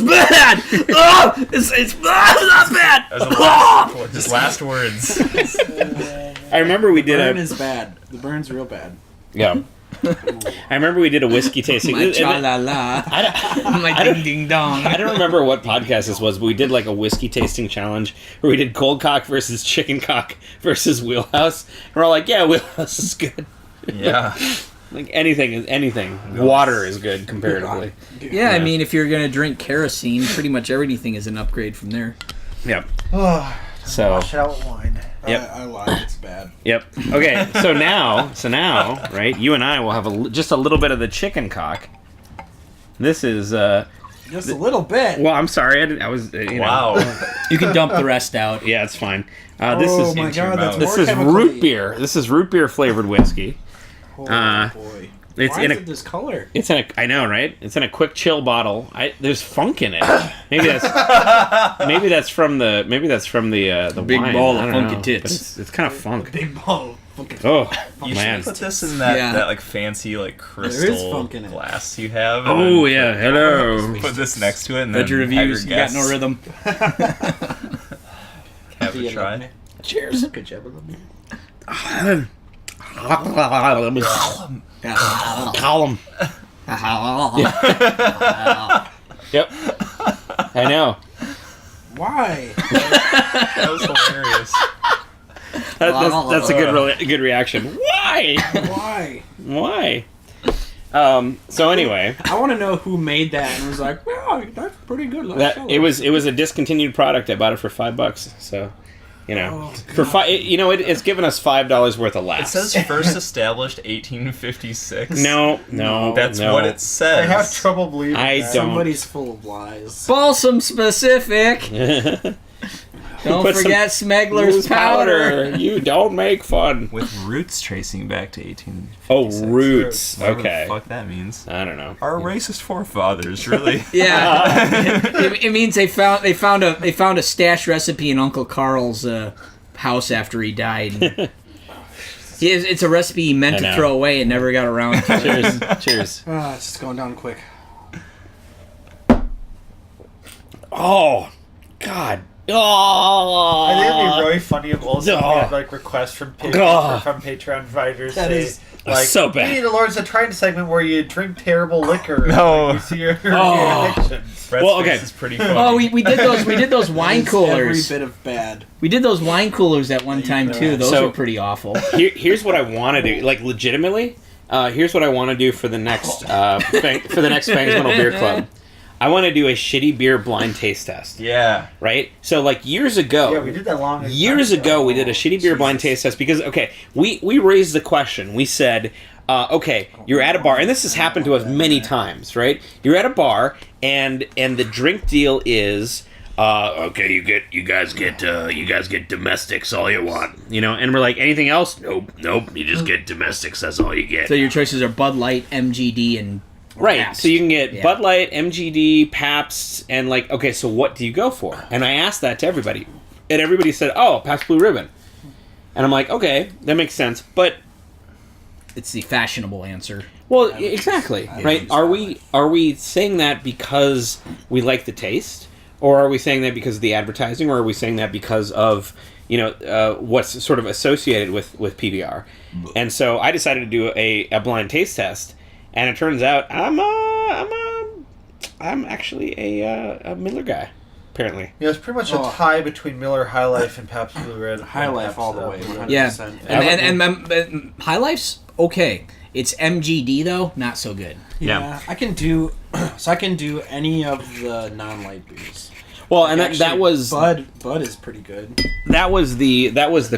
bad. Oh, it's not bad. That was the last words. I remember we The did burn a is bad. The burn's real bad. yeah. I remember we did a whiskey tasting. My cha-la-la. My ding-ding dong. I don't remember what podcast this was, but we did like a whiskey tasting challenge where we did Coldcock versus Chicken Cock versus Wheelhouse. And we're all like, yeah, Wheelhouse is good. Yeah. Like anything. Water is good comparatively. Yeah, I mean, if you're going to drink kerosene, pretty much everything is an upgrade from there. Yep. Oh, So, wash it out with wine. Yep. I lied. It's bad. yep. Okay, so now, right, you and I will have just a little bit of the chicken cock. This is, Just a little bit. well, I'm sorry, I was, you know. Wow. You can dump the rest out. Yeah, it's fine. This Oh is my God, that's this more is chemical-y. root beer. This is root beer flavored whiskey. Oh boy. It's Why in is a it this color? It's in a. I know, right? It's in a quick chill bottle. There's funk in it. Maybe that's from the Big wine. ball I of don't funky know. tits. But it's kind of funk. Big ball. Oh You man. should put this in that, Yeah. that like fancy like is crystal funk in it. glass you have. and Oh then yeah. Hello. Put this next to it and Read your then reviews. have You your got no guests rhythm. have Do a you love try. me? Cheers. Good job, love me. Column. Yep. I know. Why? That was hilarious. That's a good reaction. Why? Why? Why? So anyway, I want to know who made that and was like, "Wow, that's pretty good." Let's sell it was a discontinued product. I bought it for $5. So, you know, for it's given us $5 worth of It laughs. says first established 1856. No, That's no. what it says. I have trouble believing I that. don't. Somebody's full of lies. Balsam specific. Don't Put some forget Smuggler's loose powder. You don't make fun. With roots tracing back to 1856. Oh, roots. Whatever Okay. the fuck that means. I don't know. Our racist forefathers, really. Yeah, it means they found a stash recipe in Uncle Carl's house after he died. It's a recipe he meant I to know. throw away and never got around to. Cheers. Cheers. It's just going down quick. Oh, God. I Oh. think it'd be really funny if also we Oh. had like requests from Oh. Patreon providers. That say, is like so bad. We need a Lords of Trident segment where you drink terrible liquor. No. Like, you see your Oh. addictions. Brett's Well, face okay. is pretty funny. Oh, we did those wine It's coolers. Every bit of bad. We did those wine coolers at one time too. Those So- were pretty awful. Here's what I want to do. Like, legitimately, here's what I want to do for the next Fangs Metal Beer Club. I want to do a shitty beer blind taste test. Yeah. Right? So, like, years ago... Yeah, we did that long Years ago, we did a shitty beer blind taste test because, okay, we raised the question. We said, okay, you're at a bar, and this has happened to us many times, right? You're at a bar, and the drink deal is, okay, you guys get domestics, all you want, you know? And we're like, anything else? Nope, you just get domestics, that's all you get. So your choices are Bud Light, MGD, and Right, Pabst. so you can get Yeah. Bud Light, MGD, Pabst, and like, okay, so what do you go for? And I asked that to everybody, and everybody said, oh, Pabst Blue Ribbon. And I'm like, okay, that makes sense, but it's the fashionable answer. well, exactly, right? Are we saying that because we like the taste, or are we saying that because of the advertising, or are we saying that because of what's sort of associated with PBR? And so I decided to do a blind taste test. And it turns out I'm actually a Miller guy, apparently. Yeah, it's pretty much a tie between Miller High Life and Pabst Blue Red. High Life all the way. 100%. Yeah, and High Life's okay. It's MGD though, not so good. Yeah, I can do. So I can do any of the non-light beers. Well, and Actually, that was Bud is pretty good. that was the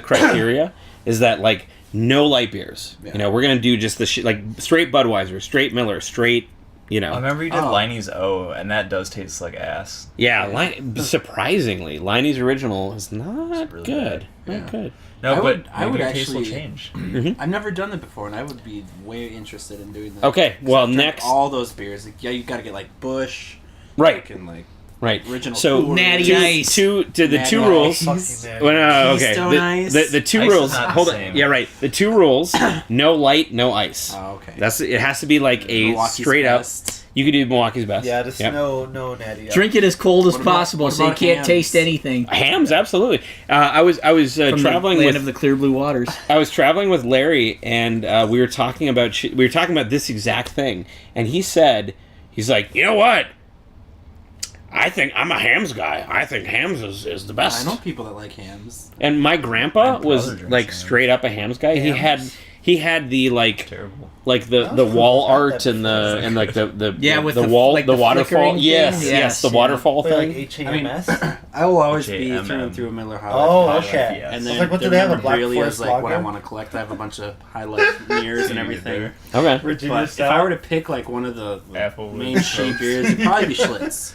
criteria is that like no light beers. Yeah. You know, we're gonna do just the like straight Budweiser, straight Miller, straight. You know, I remember you did Liney's O, and that does taste like ass. yeah. Surprisingly, Liney's original is not really good. bad. Not good. No, but I would maybe your taste will actually- change. I've never done that before, and I would be way interested in doing that. Okay, well, I've drank next, all those beers. Like, yeah, you got to get like Bush, right? and like Right. Original So Coors. Natty Ice. two the Natty two Ice. rules. Fucking man. Well, no, okay. Keystone Ice. The two Ice is rules. not the Hold on. same. Yeah, right. The two rules: no light, no ice. Oh, okay. It has to be like a Milwaukee's straight up. Best. You could do Milwaukee's best. Yeah, just Yep. no natty. Drink it as cold as What about- possible, what so you about can't hams? taste anything. Hams, absolutely. I was From traveling the land with of the clear blue waters. I was traveling with Larry, and we were talking about this exact thing, and he's like, you know what? I think I'm a hams guy. I think hams is the best. I know people that like hams. And my grandpa My was brother drinks like hams. straight up a hams guy. He had the like Terrible. the wall I've heard art that and the like the Yeah, with the the- wall like the the waterfall. flickering thing? Yes, Yes, the yeah. waterfall Like thing. HAMS. I will always be JMM. through and through a Miller High Oh, Life. okay. yes. And I was then like, what do they have? A Black really Forest is like what I lager? want to collect. I have a bunch of High Life mirrors and everything. Okay. Virginia But if style. I were to pick like one of the Apple main with shade Smokes. beers, it'd probably be Schlitz.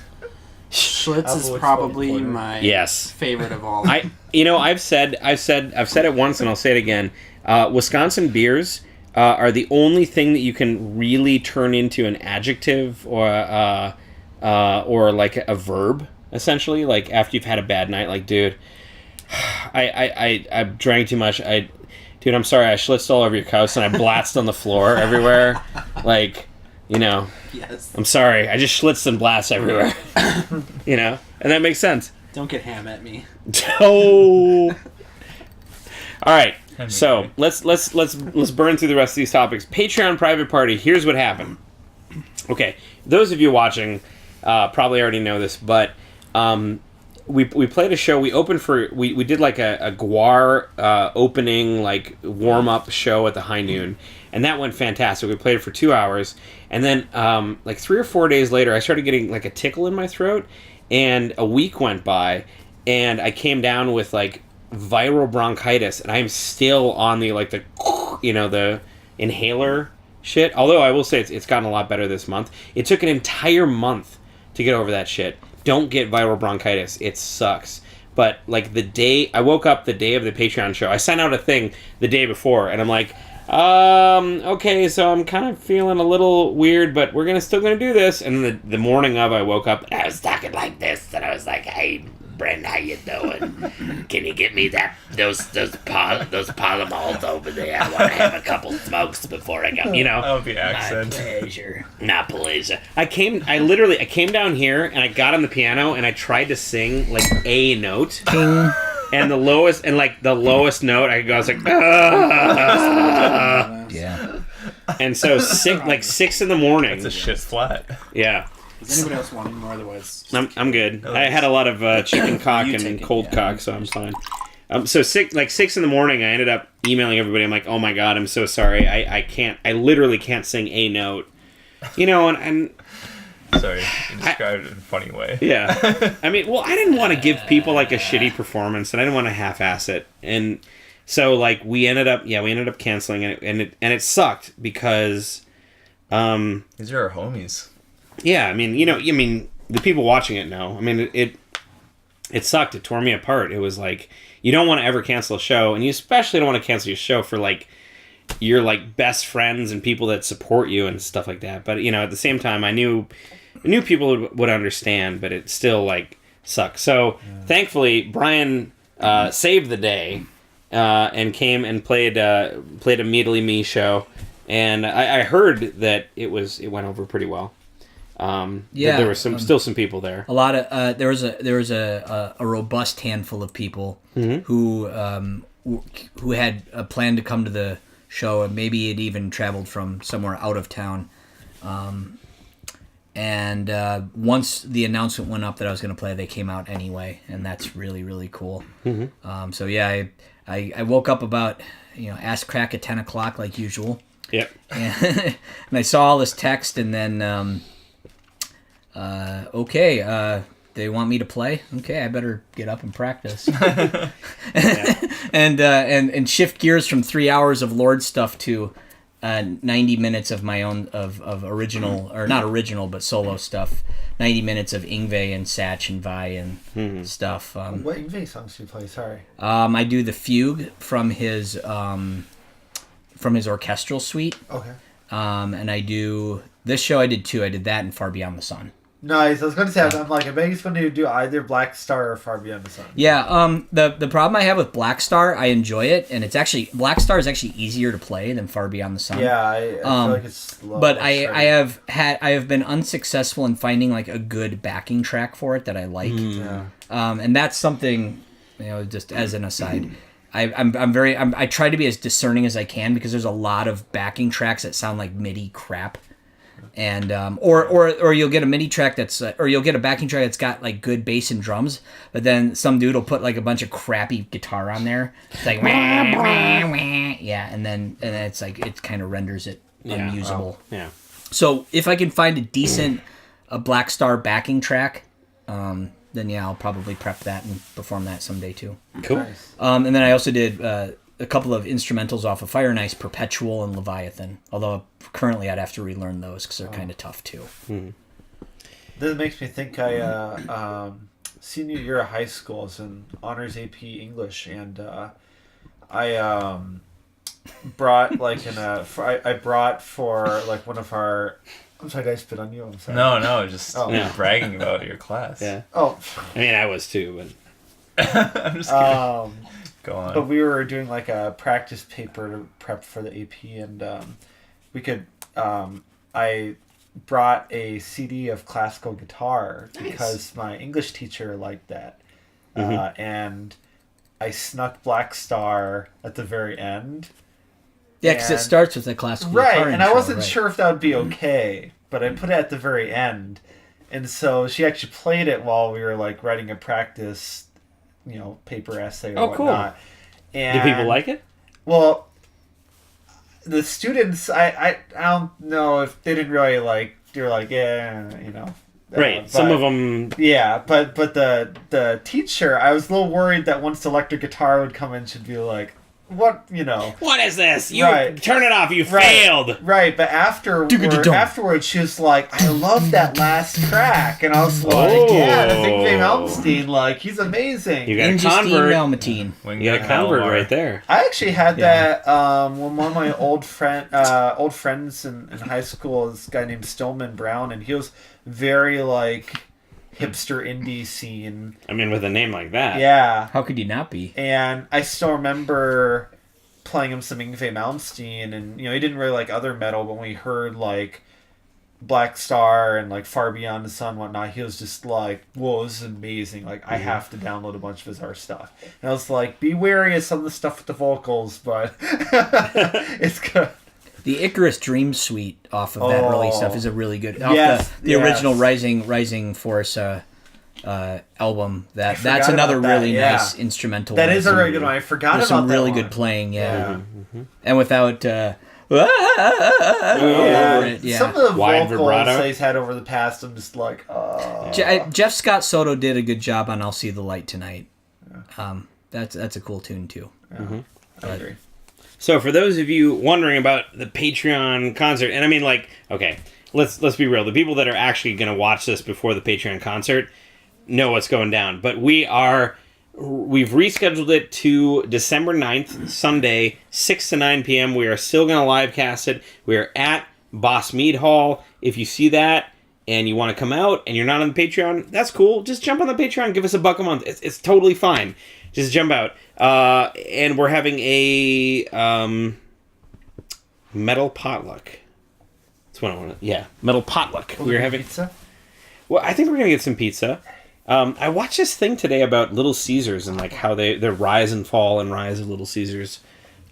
Schlitz is Applewood probably Porter. my Yes. favorite of all. I've said it once and I'll say it again. Wisconsin beers are the only thing that you can really turn into an adjective or like a verb, essentially. Like after you've had a bad night, like, dude, I drank too much. Dude, I'm sorry, I schlitzed all over your couch and I blatzed on the floor everywhere. Like, you know, Yes. I'm sorry, I just schlitzed and blasted everywhere. You know, and that makes sense. Don't get ham at me. Oh. All right. Henry. So let's burn through the rest of these topics. Patreon private party. Here's what happened. Okay, those of you watching probably already know this, but we played a show. We opened for we did like a Guar opening like warm up show at the High Noon, and that went fantastic. We played it for 2 hours, and then like 3 or 4 days later, I started getting like a tickle in my throat, and a week went by, and I came down with like viral bronchitis, and I'm still on the like the the inhaler shit. Although I will say it's gotten a lot better this month. It took an entire month to get over that shit. Don't get viral bronchitis. It sucks. But like I woke up the day of the Patreon show. I sent out a thing the day before, and I'm like, okay, so I'm kind of feeling a little weird, but we're still gonna do this. And then the morning of, I woke up and I was talking like this, and I was like, hey, Brent, how you doing? Can you get me those Palomal's over there? I want to have a couple smokes before I go. You know, That would be accent. Pleasure. not pleasure. I came down here and I got on the piano and I tried to sing like a note. And the lowest note I could go, I was like, ah. Yeah. And so 6 in the morning. It's a shit flat. Yeah. Does anybody else want any more? Otherwise, I'm good. I had a lot of chicken cock You and take it, cold yeah. cock, so I'm fine. So 6 in the morning, I ended up emailing everybody. I'm like, oh my god, I'm so sorry. I literally can't sing a note. You know, and Sorry, you described it in a funny way. yeah. I mean, well, I didn't want to give people like a shitty performance, and I didn't want to half-ass it. And so like we ended up canceling it, and it sucked because These are our homies. yeah, I mean, the people watching it know. I mean, it sucked. It tore me apart. It was like, you don't want to ever cancel a show, and you especially don't want to cancel your show for like your like best friends and people that support you and stuff like that. But at the same time, I knew people would understand, but it still like sucked. So thankfully, Brian saved the day and came and played a Meadly Me show, and I heard that it went over pretty well. Yeah, there were still some people there. A lot of there was a robust handful of people who had a plan to come to the show, and maybe it even traveled from somewhere out of town. And once the announcement went up that I was going to play, they came out anyway, and that's really, really cool. So yeah, I woke up about ass crack at 10 o'clock like usual. Yep. And I saw all this text, and then they want me to play. Okay, I better get up and practice. and shift gears from 3 hours of Lord stuff to 90 minutes of my own of original, or not original but solo stuff. 90 minutes of Yngwie and Satch and Vi and stuff. What Yngwie songs do you play? Sorry. I do the fugue from his orchestral suite. Okay. And I do this show. I did two. I did that and Far Beyond the Sun. Nice. I was going to say, I'm like, I bet he's going to do either Black Star or Far Beyond the Sun. Yeah. The problem I have with Black Star, I enjoy it, and it's actually Black Star is actually easier to play than Far Beyond the Sun. Yeah, I feel like it's slow. But I have been unsuccessful in finding like a good backing track for it that I like. Yeah. And that's something, just as an aside. I try to be as discerning as I can because there's a lot of backing tracks that sound like MIDI crap, and or you'll get a MIDI track or you'll get a backing track that's got like good bass and drums, but then some dude will put like a bunch of crappy guitar on there. It's like wah, wah, wah. Yeah, and then it's like it kind of renders it unusable. Yeah. So if I can find a decent Black Star backing track, then yeah, I'll probably prep that and perform that someday too. Cool. Nice. And then I also did a couple of instrumentals off of Fire and Ice, Perpetual and Leviathan. Although currently I'd have to relearn those because they're kind of tough too. This makes me think senior year of high school, I was in honors AP English, and I brought like I brought for like one of our. I'm sorry, did I spit on you? I'm sorry. No, just Yeah. bragging about your class. Yeah. Oh. I mean, I was too, but I'm just kidding. Go on. But we were doing like a practice paper to prep for the AP, and we could. I brought a CD of classical guitar because my English teacher liked that, and I snuck Black Star at the very end. Yeah, because it starts with a classical guitar Right, and intro, I wasn't right. sure if that would be okay, but I put it at the very end, and so she actually played it while we were like writing a practice, paper essay or whatnot. Cool. And, do people like it? Well, the students, I don't know if they didn't really like. They were like, yeah, Right. but, Some of them. Yeah, but the teacher, I was a little worried that once the electric guitar would come in, she'd be like, what, What is this? You Right. turn it off. You Right. failed. Right, but afterwards, she was like, I love that last track. And I was like, Oh. yeah, that's Yngwie Malmsteen. Like, he's amazing. You got a Ingestine convert. Malmatine. You got a convert right there. I actually had that when one of my old friends in high school, this guy named Stillman Brown, and he was very, like, hipster indie scene. I mean, with a name like that. Yeah. How could you not be? And I still remember playing him some Yngwie Malmsteen, and he didn't really like other metal, but when we heard like Black Star and like Far Beyond the Sun and whatnot, he was just like, whoa, this is amazing. Like, I have to download a bunch of his art stuff. And I was like, be wary of some of the stuff with the vocals, but it's good. The Icarus Dream Suite off of that early stuff is a really good. Yes, the original Rising Force album. That's forgot another about that, really yeah. nice instrumental. That is a really good one. I forgot There's about some that really one. good playing, yeah. Yeah. And without Yeah. over it, yeah. Some of the Wide vocals vibrato. that he's had over the past, I'm just like, oh. Jeff Scott Soto did a good job on "I'll See the Light Tonight." That's a cool tune too. I agree. So for those of you wondering about the Patreon concert, and I mean, like, okay, let's be real. The people that are actually going to watch this before the Patreon concert know what's going down. But we've rescheduled it to December 9th, Sunday, 6 to 9 p.m. We are still going to live cast it. We are at Boss Mead Hall. If you see that and you want to come out and you're not on the Patreon, that's cool. Just jump on the Patreon. Give us $1 a month. It's totally fine. Just jump out. And we're having a metal potluck. That's what I want to... Yeah, metal potluck. We're having... Pizza? Well, I think we're going to get some pizza. I watched this thing today about Little Caesars and like how they rise and fall and rise of Little Caesars.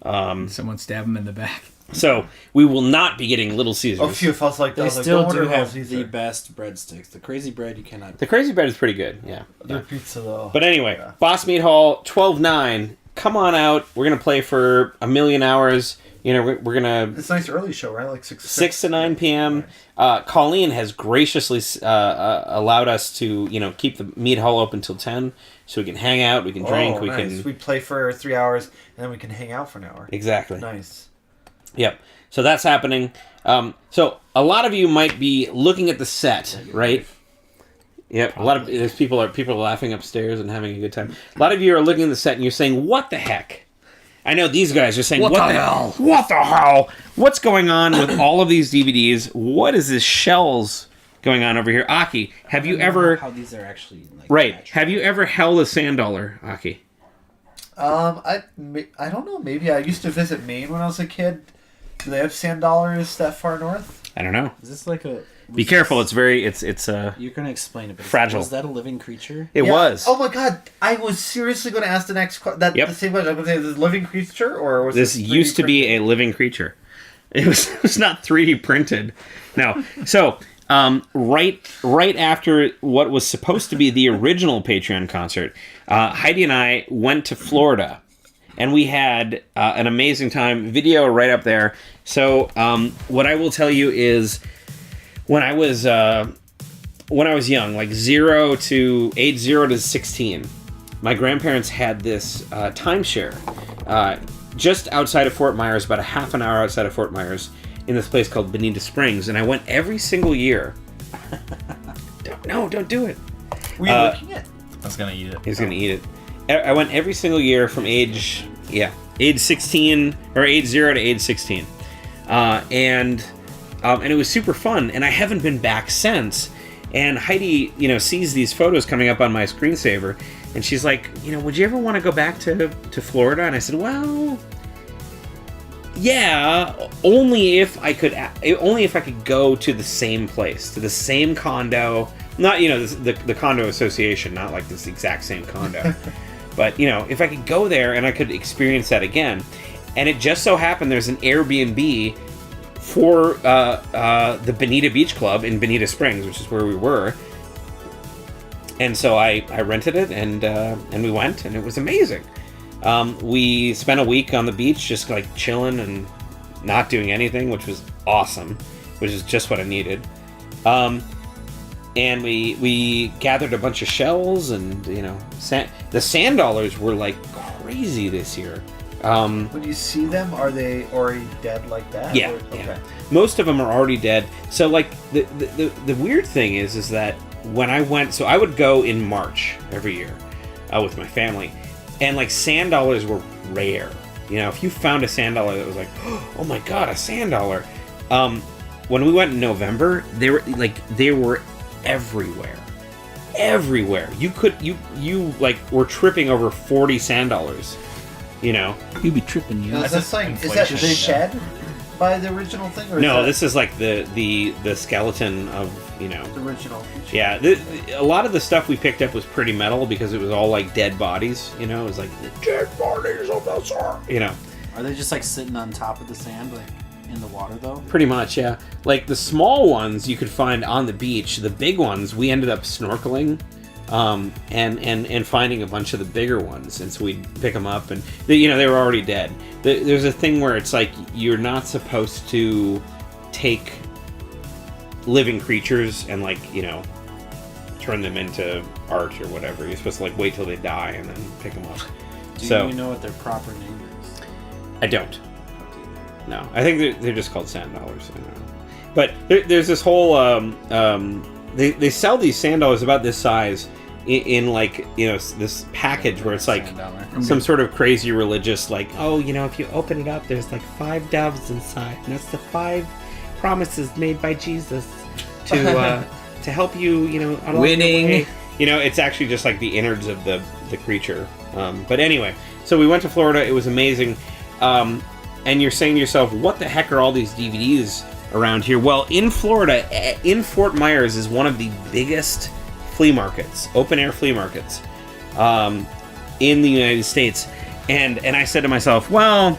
Someone stab him in the back. So we will not be getting Little Caesars. Oh, phew, if I was like, They don't still order do have Little the Caesar. best breadsticks. The crazy bread you cannot. The crazy bread is pretty good. Yeah. Their pizza, though. But anyway, Yeah. Boss Meat Hall, 12/9. Come on out. We're gonna play for 1,000,000 hours. We're gonna It's a nice early show, right? Like 6 to 9 p.m. Colleen has graciously allowed us to keep the meat hall open till 10, so we can hang out, we can drink, we nice. can We play for 3 hours, and then we can hang out for an hour. exactly. Nice. Yep. So that's happening. So a lot of you might be looking at the set, right? Yep. A lot of people are laughing upstairs and having a good time. A lot of you are looking at the set and you're saying, "What the heck?" I know these guys are saying, What the hell? What the hell? What's going on with all of these DVDs? What is this shells going on over here. Aki, have you I don't know ever... how these are actually like Right. natural. Have you ever held a sand dollar, Aki? I don't know. Maybe I used to visit Maine when I was a kid. Do they have sand dollars that far north? I don't know. Is this like a? Be careful. It's very... It's You're gonna explain it. But fragile. Was that a living creature? It Yeah. was. Oh my god! I was seriously going to ask the next Yep. the same question. I was going to say, is this a living creature or was This used to be a living creature. It was not 3D printed. No. So, right after what was supposed to be the original Patreon concert, Heidi and I went to Florida, and we had an amazing time. Video right up there. So, what I will tell you is, when I was young, like age 0 to 16, my grandparents had this timeshare just outside of Fort Myers, about a half an hour outside of Fort Myers, in this place called Bonita Springs, and I went every single year. Don't do it. Were you looking at? I was gonna eat it. He's gonna eat it. I went every single year from age 16 or age 0 to age 16, and it was super fun. And I haven't been back since. And Heidi, sees these photos coming up on my screensaver, and she's like, would you ever want to go back to Florida? And I said, well, yeah, only if I could go to the same place, to the same condo. Not, the condo association, not like this exact same condo. But, if I could go there and I could experience that again. And it just so happened there's an Airbnb for the Bonita Beach Club in Bonita Springs, which is where we were. And so I rented it, and we went, and it was amazing. We spent a week on the beach just like chilling and not doing anything, which was awesome, which is just what I needed. And we gathered a bunch of shells, and the sand dollars were like crazy this year. When you see them, are they already dead like that? Yeah, Or- yeah. okay. Most of them are already dead. So like the weird thing is that when I went, so I would go in March every year with my family, and like sand dollars were rare. If you found a sand dollar that was like, oh my god, a sand dollar. When we went in November, they were everywhere. You like were tripping over 40 sand dollars. You'd be tripping, you. Now, is that inflation. shed by the original thing? Or No, is this is like the skeleton of that the original creature? Yeah, a lot of the stuff we picked up was pretty metal because it was all like dead bodies. It was like the dead bodies of the sir. Are they just like sitting on top of the sand, like in the water though? Pretty much, yeah. Like the small ones you could find on the beach. The big ones we ended up snorkeling, and finding a bunch of the bigger ones, and so we'd pick them up, and they were already dead. There's a thing where it's like you're not supposed to take living creatures and turn them into art or whatever. You're supposed to like wait till they die and then pick them up. Do So you know what their proper name is? I don't. No, I think they're just called sand dollars. I don't know. But there's this whole they sell these sand dollars about this size in like this package where it's like some sort of crazy religious like, oh, if you open it up there's like 5 doves inside, and that's the 5 promises made by Jesus to help you on your Winning. way. It's actually just like the innards of the creature. But anyway, so we went to Florida. It was amazing. And you're saying to yourself, what the heck are all these DVDs around here? Well, in Florida, in Fort Myers, is one of the biggest flea markets, open-air flea markets, in the United States. And I said to myself, well,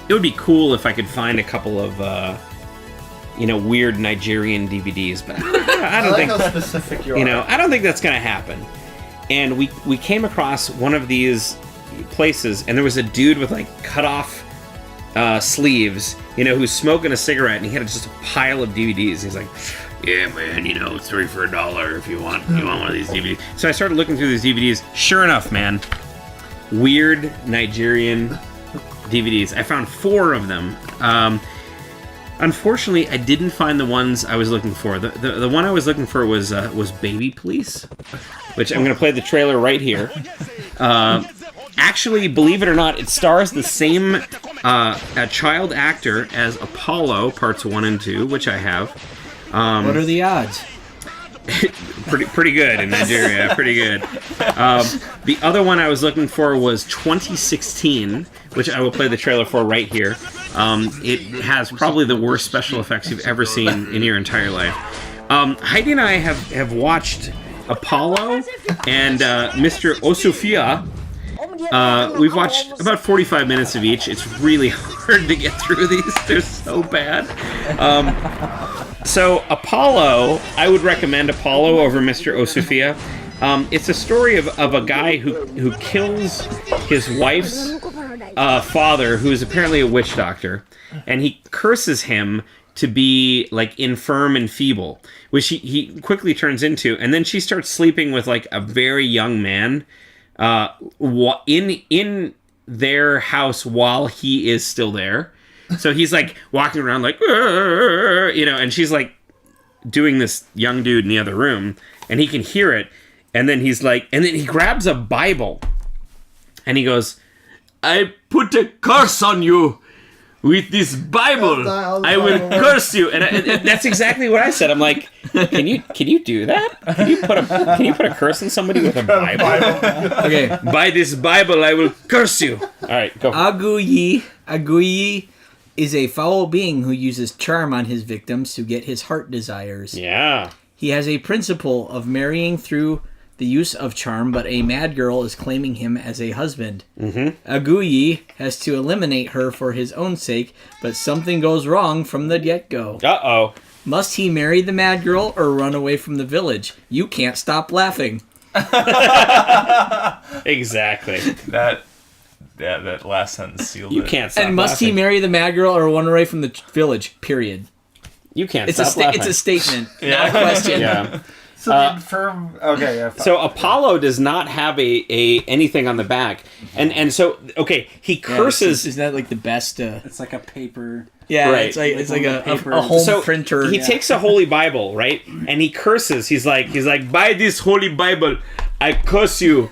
it would be cool if I could find a couple of, weird Nigerian DVDs, but I don't like think... how specific you are. I don't think that's going to happen. And we came across one of these places, and there was a dude with like cut off sleeves, who's smoking a cigarette, and he had just a pile of DVDs. He's like, yeah, man, it's 3 for $1 if you want one of these DVDs. So I started looking through these DVDs. Sure enough, man, weird Nigerian DVDs. I found 4 of them. Unfortunately, I didn't find the ones I was looking for. The one I was looking for was Baby Police, which I'm going to play the trailer right here. Actually, believe it or not, it stars the same a child actor as Apollo Parts 1 and 2, which I have. What are the odds? Pretty good in Nigeria. Pretty good. The other one I was looking for was 2016, which I will play the trailer for right here. It has probably the worst special effects you've ever seen in your entire life. Heidi and I have watched Apollo and Mr. Osufia. We've watched about 45 minutes of each. It's really hard to get through these. They're so bad. So Apollo, I would recommend Apollo over Mr. Osufia. It's a story of a guy who kills his wife's father, who is apparently a witch doctor, and he curses him to be like infirm and feeble, which he quickly turns into, and then she starts sleeping with like a very young man in their house while he is still there. So he's like walking around like, and she's like doing this young dude in the other room, and he can hear it. And then he's like, and then he grabs a Bible and he goes, "I put a curse on you with this Bible. I will curse you." And that's exactly what I said. I'm like, can you do that? Can you put a curse on somebody with a Bible? Okay. By this Bible, I will curse you. All right, go. Aguyi is a foul being who uses charm on his victims to get his heart desires. Yeah. He has a principle of marrying through the use of charm, but a mad girl is claiming him as a husband. Aguyi has to eliminate her for his own sake, but something goes wrong from the get-go. Uh-oh. Must he marry the mad girl or run away from the village? You can't stop laughing. Exactly. That last sentence sealed You it. can't stop And must he laughing. marry the mad girl or run away from the village? Period. You can't It's stop laughing. it's a statement, not a question. Yeah. So the infirm. Okay, yeah. Fine. So Apollo does not have a anything on the back, and so okay, he curses. Isn't that like the best? It's like a paper. Yeah, Right. it's like a Paper. home printer. He takes a holy Bible, right, and he curses. He's like, by this holy Bible, I curse you.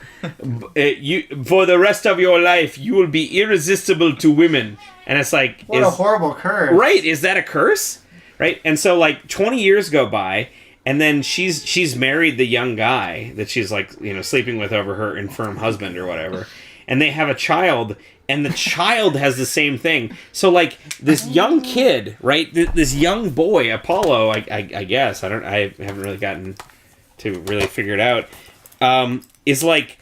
You for the rest of your life, you will be irresistible to women. And it's like, What a horrible curse. right? Is that a curse? Right? And so like 20 years go by. And then she's married the young guy that she's like, sleeping with over her infirm husband or whatever. And they have a child, and the child has the same thing. So like this young kid, right? This young boy, Apollo, I guess, I haven't really gotten to really figure it out, is like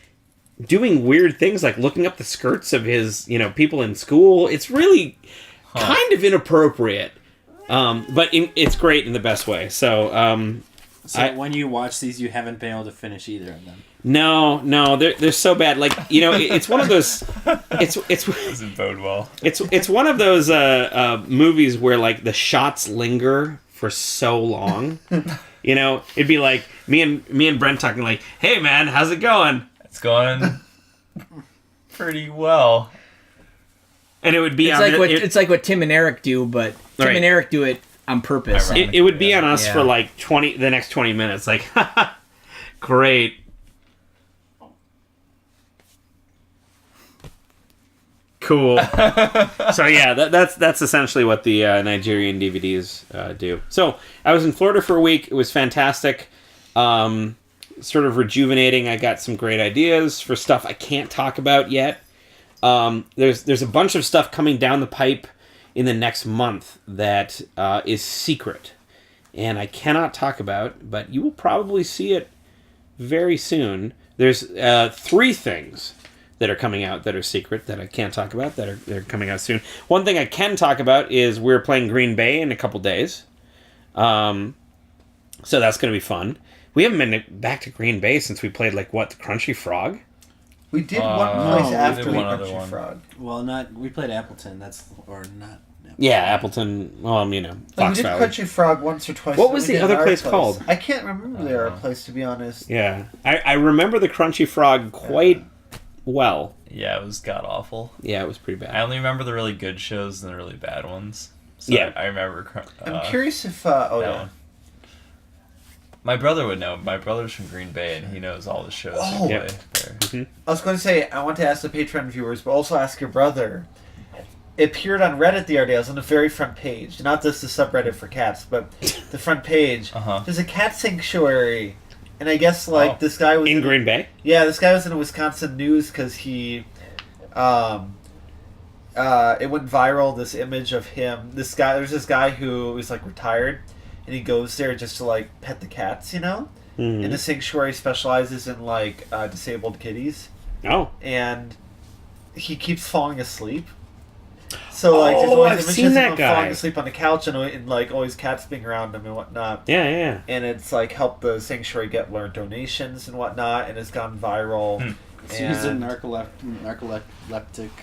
doing weird things, like looking up the skirts of his, people in school. It's really kind of inappropriate. But it's great in the best way. So, When you watch these, you haven't been able to finish either of them. No, they're so bad. Like, it's one of those. It's Doesn't bode well. it's one of those movies where like the shots linger for so long. It'd be like me and Brent talking like, "Hey man, how's it going?" It's going pretty well. And it would be It's like what Tim and Eric do, but Tim Right. and Eric do it on purpose. it would be on us Yeah. for like the next 20 minutes. Like, great. Cool. So yeah, that's essentially what the Nigerian DVDs do. So I was in Florida for a week. It was fantastic. Sort of rejuvenating. I got some great ideas for stuff I can't talk about yet. There's a bunch of stuff coming down the pipe in the next month that is secret, and I cannot talk about, but you will probably see it very soon. There's 3 things that are coming out that are secret that I can't talk about they're coming out soon. One thing I can talk about is we're playing Green Bay in a couple days, so that's going to be fun. We haven't been back to Green Bay since we played the Crunchy Frog. We did one place we after did the one other Crunchy one. Frog. Well, we played Appleton. Not. Yeah, Appleton. Well, Like, we Fox did Valley. Crunchy Frog once or twice. What but was we the did other our place called? I can't remember the other place, to be honest. Yeah, I remember the Crunchy Frog quite well. Yeah, it was god awful. Yeah, it was pretty I bad. only remember the really good shows and the really bad ones. So Yeah. I remember. I'm curious if... that oh, yeah. one. My brother would know. My brother's from Green Bay, and he knows all the shows Oh. we Yeah. play there. I was going to say, I want to ask the Patreon viewers, but also ask your brother. it appeared on Reddit the other day. I was on the very front page, not just the subreddit for cats, but the front page. There's a cat sanctuary, and I guess this guy was in Green Bay. Yeah, this guy was in the Wisconsin news because he, it went viral. This image of him. This guy. There's this guy who is like retired, and he goes there just to like pet the cats, you know. Mm-hmm. And the sanctuary specializes in like disabled kitties. Oh. And he keeps falling asleep. So like, there's always I've images seen that of him guy falling asleep on the couch and like always cats being around him and whatnot. Yeah. And it's like helped the sanctuary get more donations and whatnot, and it's gone viral. So he's a narcoleptic.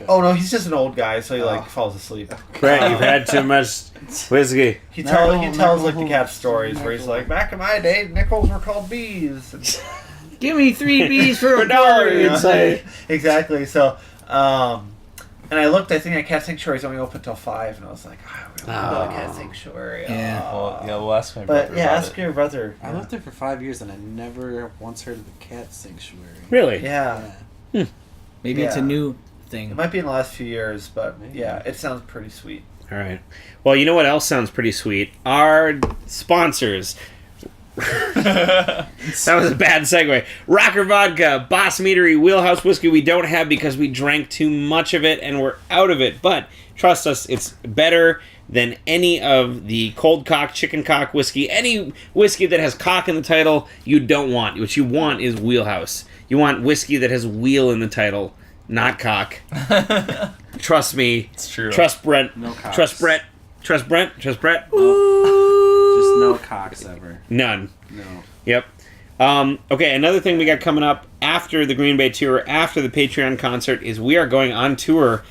Oh no, he's just an old guy, so he like falls asleep. Brett, you've had too much whiskey. He tells like the cat stories where he's like, back in my day, nickels were called bees. Give me 3 bees for a dollar, $1. you'd say. Exactly. So, and I looked. I think that cat sanctuary is only open till 5, and I was like, oh, I really love the cat sanctuary. Yeah. We'll ask my brother. But yeah, ask your brother. I lived there for 5 years, and I never once heard of the cat sanctuary. Really? Yeah. Maybe it's a new thing. It might be in the last few years, but yeah, it sounds pretty sweet. All right. Well, you know what else sounds pretty sweet? Our sponsors. That was a bad segue. Rocker Vodka, Boss Meadery, Wheelhouse Whiskey we don't have because we drank too much of it and we're out of it. But trust us, it's better than any of the cold cock, chicken cock whiskey. Any whiskey that has cock in the title, you don't want. What you want is Wheelhouse. You want whiskey that has wheel in the title, not cock. Trust me. It's true. Trust Brent. No cocks. Trust Brent. Trust Brent. Trust Brent. Just no cocks ever. None. No. Yep. Okay, another thing we got coming up after the Green Bay tour, after the Patreon concert, is we are going on tour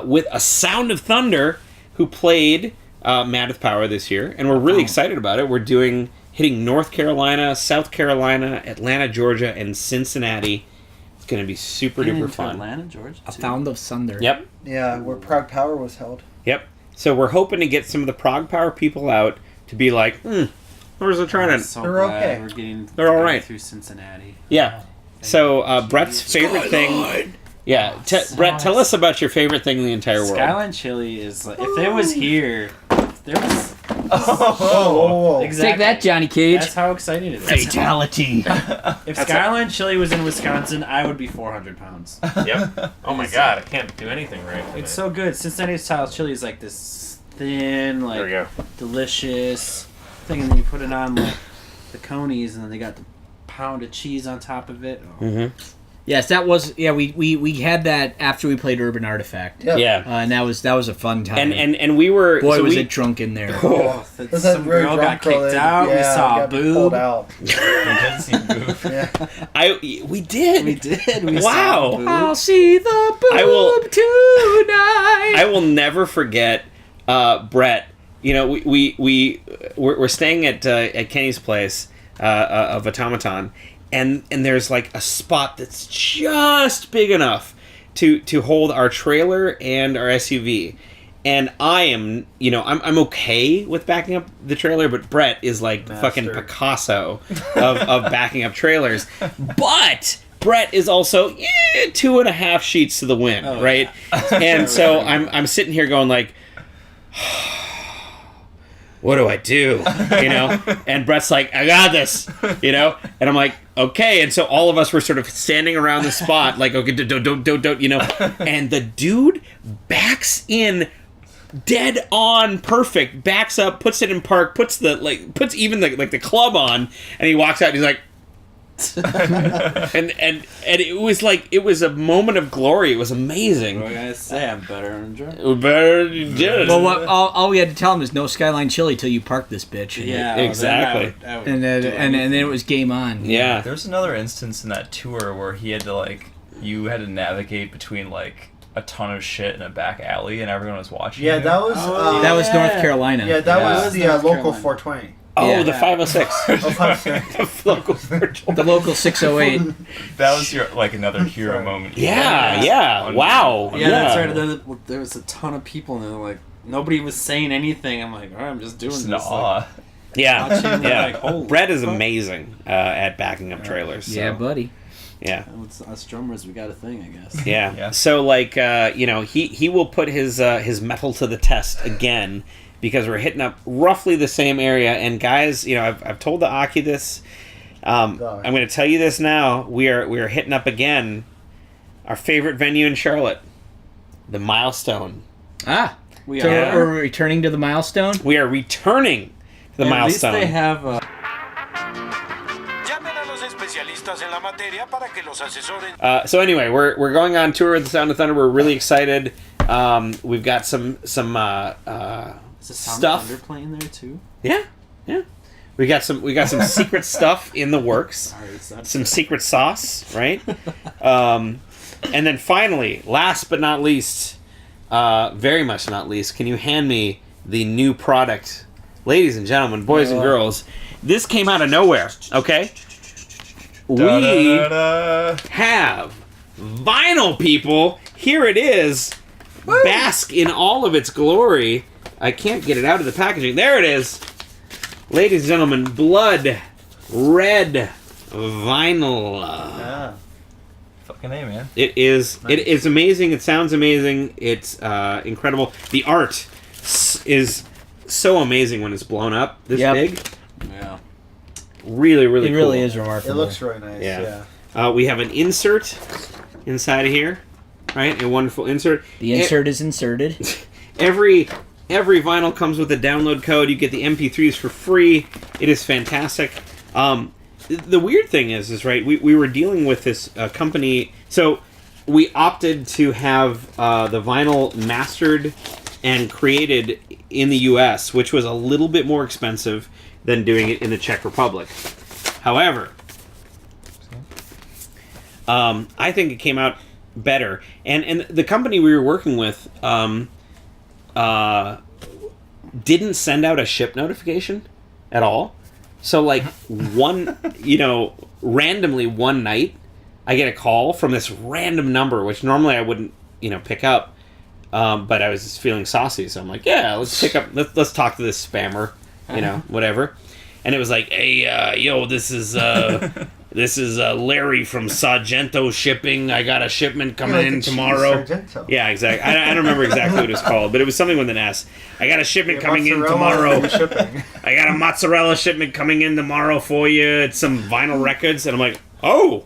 with A Sound of Thunder, who played Mad with Power this year, and we're really excited about it. We're hitting North Carolina, South Carolina, Atlanta, Georgia, and Cincinnati. It's going to be super duper fun. Atlanta, Georgia. A Sound of Thunder. Yep. Yeah, where Prague Power was held. Yep. So we're hoping to get some of the Prague Power people out to be like, where's the Trident? So They're glad okay. We're getting They're all right. through Cincinnati. Yeah. So Brett's favorite thing. Yeah, Brett, tell us about your favorite thing in the entire world. Skyline Chili is like, if it was here, there was. Oh, Exactly. Take that, Johnny Cage. That's how exciting it is. Fatality. If Skyline Chili was in Wisconsin, I would be 400 pounds. Yep. Oh my god, I can't do anything right. It's so good. Cincinnati style chili is like this thin, There we like go. delicious thing, and then you put it on like the conies, and then they got the pound of cheese on top of it. Oh. Mm-hmm. Yes, that was. Yeah, we had that after we played Urban Artifact. Yep. Yeah. And that was a fun time. And we were... boy, so was we, it drunk in there. Oh, Was that some very girl got drunk girl kicked that- out. we yeah, saw a got pulled boob. out. We did see Boof. Yeah. We did. We did. We Wow. saw a boob. I'll see the boob I will- tonight. I will never forget Brett. You know, we're staying at Kenny's place of Automaton, and there's like a spot that's just big enough to hold our trailer and our SUV. And I am, I'm okay with backing up the trailer, but Brett is like the fucking Master. Picasso of backing up trailers. But Brett is also 2.5 sheets to the wind, Oh, right? And so I'm sitting here going like, what do I do? And Brett's like, I got this, and I'm like, okay. And so all of us were sort of standing around the spot, like, okay, don't, and the dude backs in dead on perfect, backs up, puts it in park, puts even the club on, and he walks out and he's like, and it was a moment of glory. It was amazing. What I say, I'm better on drunk. Better you did. Well, all we had to tell him is no Skyline Chili till you park this bitch. Yeah, Exactly. I would And then it was game on. Yeah. There's another instance in that tour where he had to you had to navigate between a ton of shit in a back alley and everyone was watching. Yeah, you. that was. That was North Carolina. Yeah, that was the North local Carolina. 420. Oh, Yeah. the 506. Oh, 506. The local virtual. The local 608. That was your another hero moment. Yeah. Wow. Yeah, that's right. There was a ton of people, and they're like, nobody was saying anything. I'm like, all right, I'm just doing Just in this. awe. Yeah. Watching, Yeah. like, holy Brett is fuck. amazing at backing up trailers. So. Yeah, buddy. Yeah. Us drummers, we got a thing, I guess. Yeah. Yeah. So like he will put his metal to the test again because we're hitting up roughly the same area. And guys, I've told the Aki this. I'm going to tell you this now. We are hitting up again our favorite venue in Charlotte, the Milestone. We So are. we're returning to the Milestone? We are returning to the Milestone. At least they have. Llamen a los especialistas en la materia para que los asesoren. So anyway, we're going on tour with the Sound of Thunder. We're really excited. We've got some Is the Sound stuff. of Thunder playing there too? Yeah. We got some secret stuff in the works. Some secret sauce, right? And then finally, last but not least, very much not least, can you hand me the new product, ladies and gentlemen, boys and girls? This came out of nowhere. Okay, we have vinyl, people. Here it is. Woo! Bask in all of its glory. I can't get it out of the packaging. There it is. Ladies and gentlemen, blood red vinyl. Fucking A, man. It is. Nice. It is amazing. It sounds amazing. It's incredible. The art is so amazing when it's blown up this big. Yeah. Really, really It cool. really is remarkable. It looks really nice. Yeah. We have an insert inside of here, right? A wonderful insert. The insert is inserted. Every vinyl comes with a download code. You get the MP3s for free. It is fantastic. The weird thing is right, we were dealing with this company, so we opted to have the vinyl mastered and created in the US, which was a little bit more expensive than doing it in the Czech Republic. However, I think it came out better. And the company we were working with didn't send out a ship notification at all. So like randomly one night, I get a call from this random number, which normally I wouldn't, pick up. But I was just feeling saucy, so I'm like, yeah, let's pick up. Let's talk to this spammer, whatever. And it was like, hey, this is Larry from Sargento Shipping. I got a shipment coming in tomorrow. Yeah, exactly. I don't remember exactly what it was called, but it was something with an S. I got a shipment coming in tomorrow. I got a mozzarella shipment coming in tomorrow for you. It's some vinyl records, and I'm like, oh,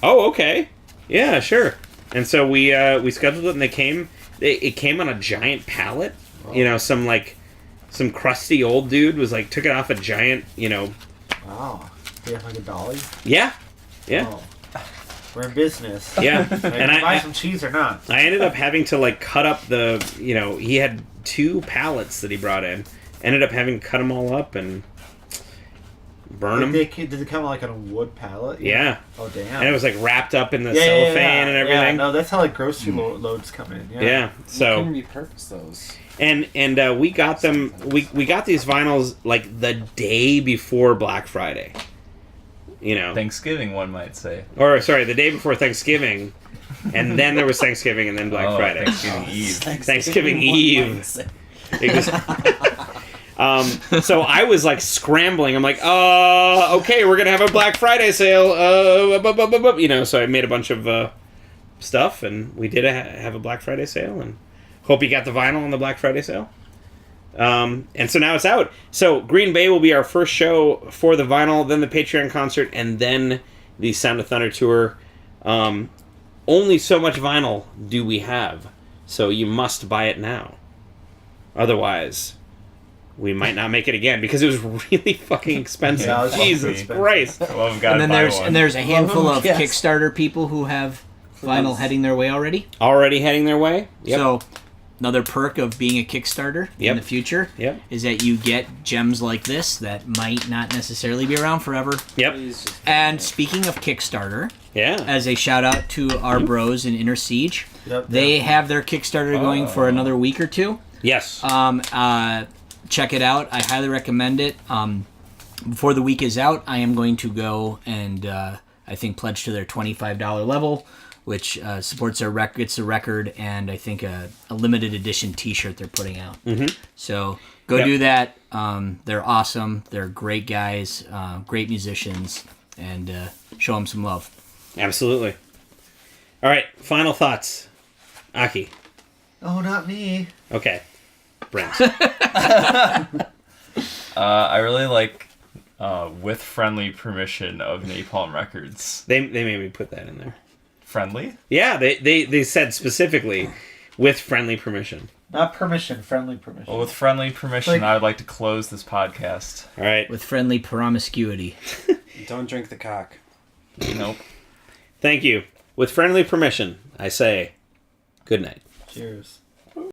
okay, yeah, sure. And so we scheduled it, and they came. It came on a giant pallet. Oh. Some crusty old dude took it off a giant. Wow. Do you have like a dolly? Yeah. Oh. We're in business. Yeah. And I buy some cheese or not. I ended up having to cut up the, he had 2 pallets that he brought in. Ended up having to cut them all up and burn them. Did it come on a wood pallet? Yeah. Oh, damn. And it was wrapped up in the cellophane and everything. Yeah, no, that's how grocery loads come in. Yeah. So. You can repurpose those. And we got them. We got these vinyls the day before Black Friday. Thanksgiving, one might say. Or sorry, the day before Thanksgiving, and then there was Thanksgiving, and then Black Friday. Thanksgiving Eve. Thanksgiving Eve. So I was scrambling. I'm like, okay, we're gonna have a Black Friday sale. So I made a bunch of stuff, and we did have a Black Friday sale, and hope you got the vinyl on the Black Friday sale. And so now it's out. So Green Bay will be our first show for the vinyl, then the Patreon concert, and then the Sound of Thunder tour. Only so much vinyl do we have, so you must buy it now. Otherwise, we might not make it again because it was really fucking expensive. Yeah, Jesus Christ! Well, And then there's a handful of Kickstarter people who have vinyl heading their way already. Already heading their way. Yep. So another perk of being a Kickstarter in the future is that you get gems like this that might not necessarily be around forever. Yep. And speaking of Kickstarter, Yeah. as a shout out to our bros in Inner Siege, they have their Kickstarter going for another week or two. Yes. Check it out. I highly recommend it. Before the week is out, I am going to go and I think pledge to their $25 level, which supports their gets a record and I think a limited edition T-shirt they're putting out. Mm-hmm. So go do that. They're awesome. They're great guys, great musicians, and show them some love. Absolutely. All right, final thoughts. Aki. Oh, not me. Okay. Brent. I really like With Friendly Permission of Napalm Records. They made me put that in there. Friendly? Yeah, they said specifically with friendly permission. Not permission, friendly permission. Well, with friendly permission, Like- I would like to close this podcast. All right. With friendly promiscuity. Don't drink the cock. Nope. Thank you. With friendly permission, I say good night. Cheers.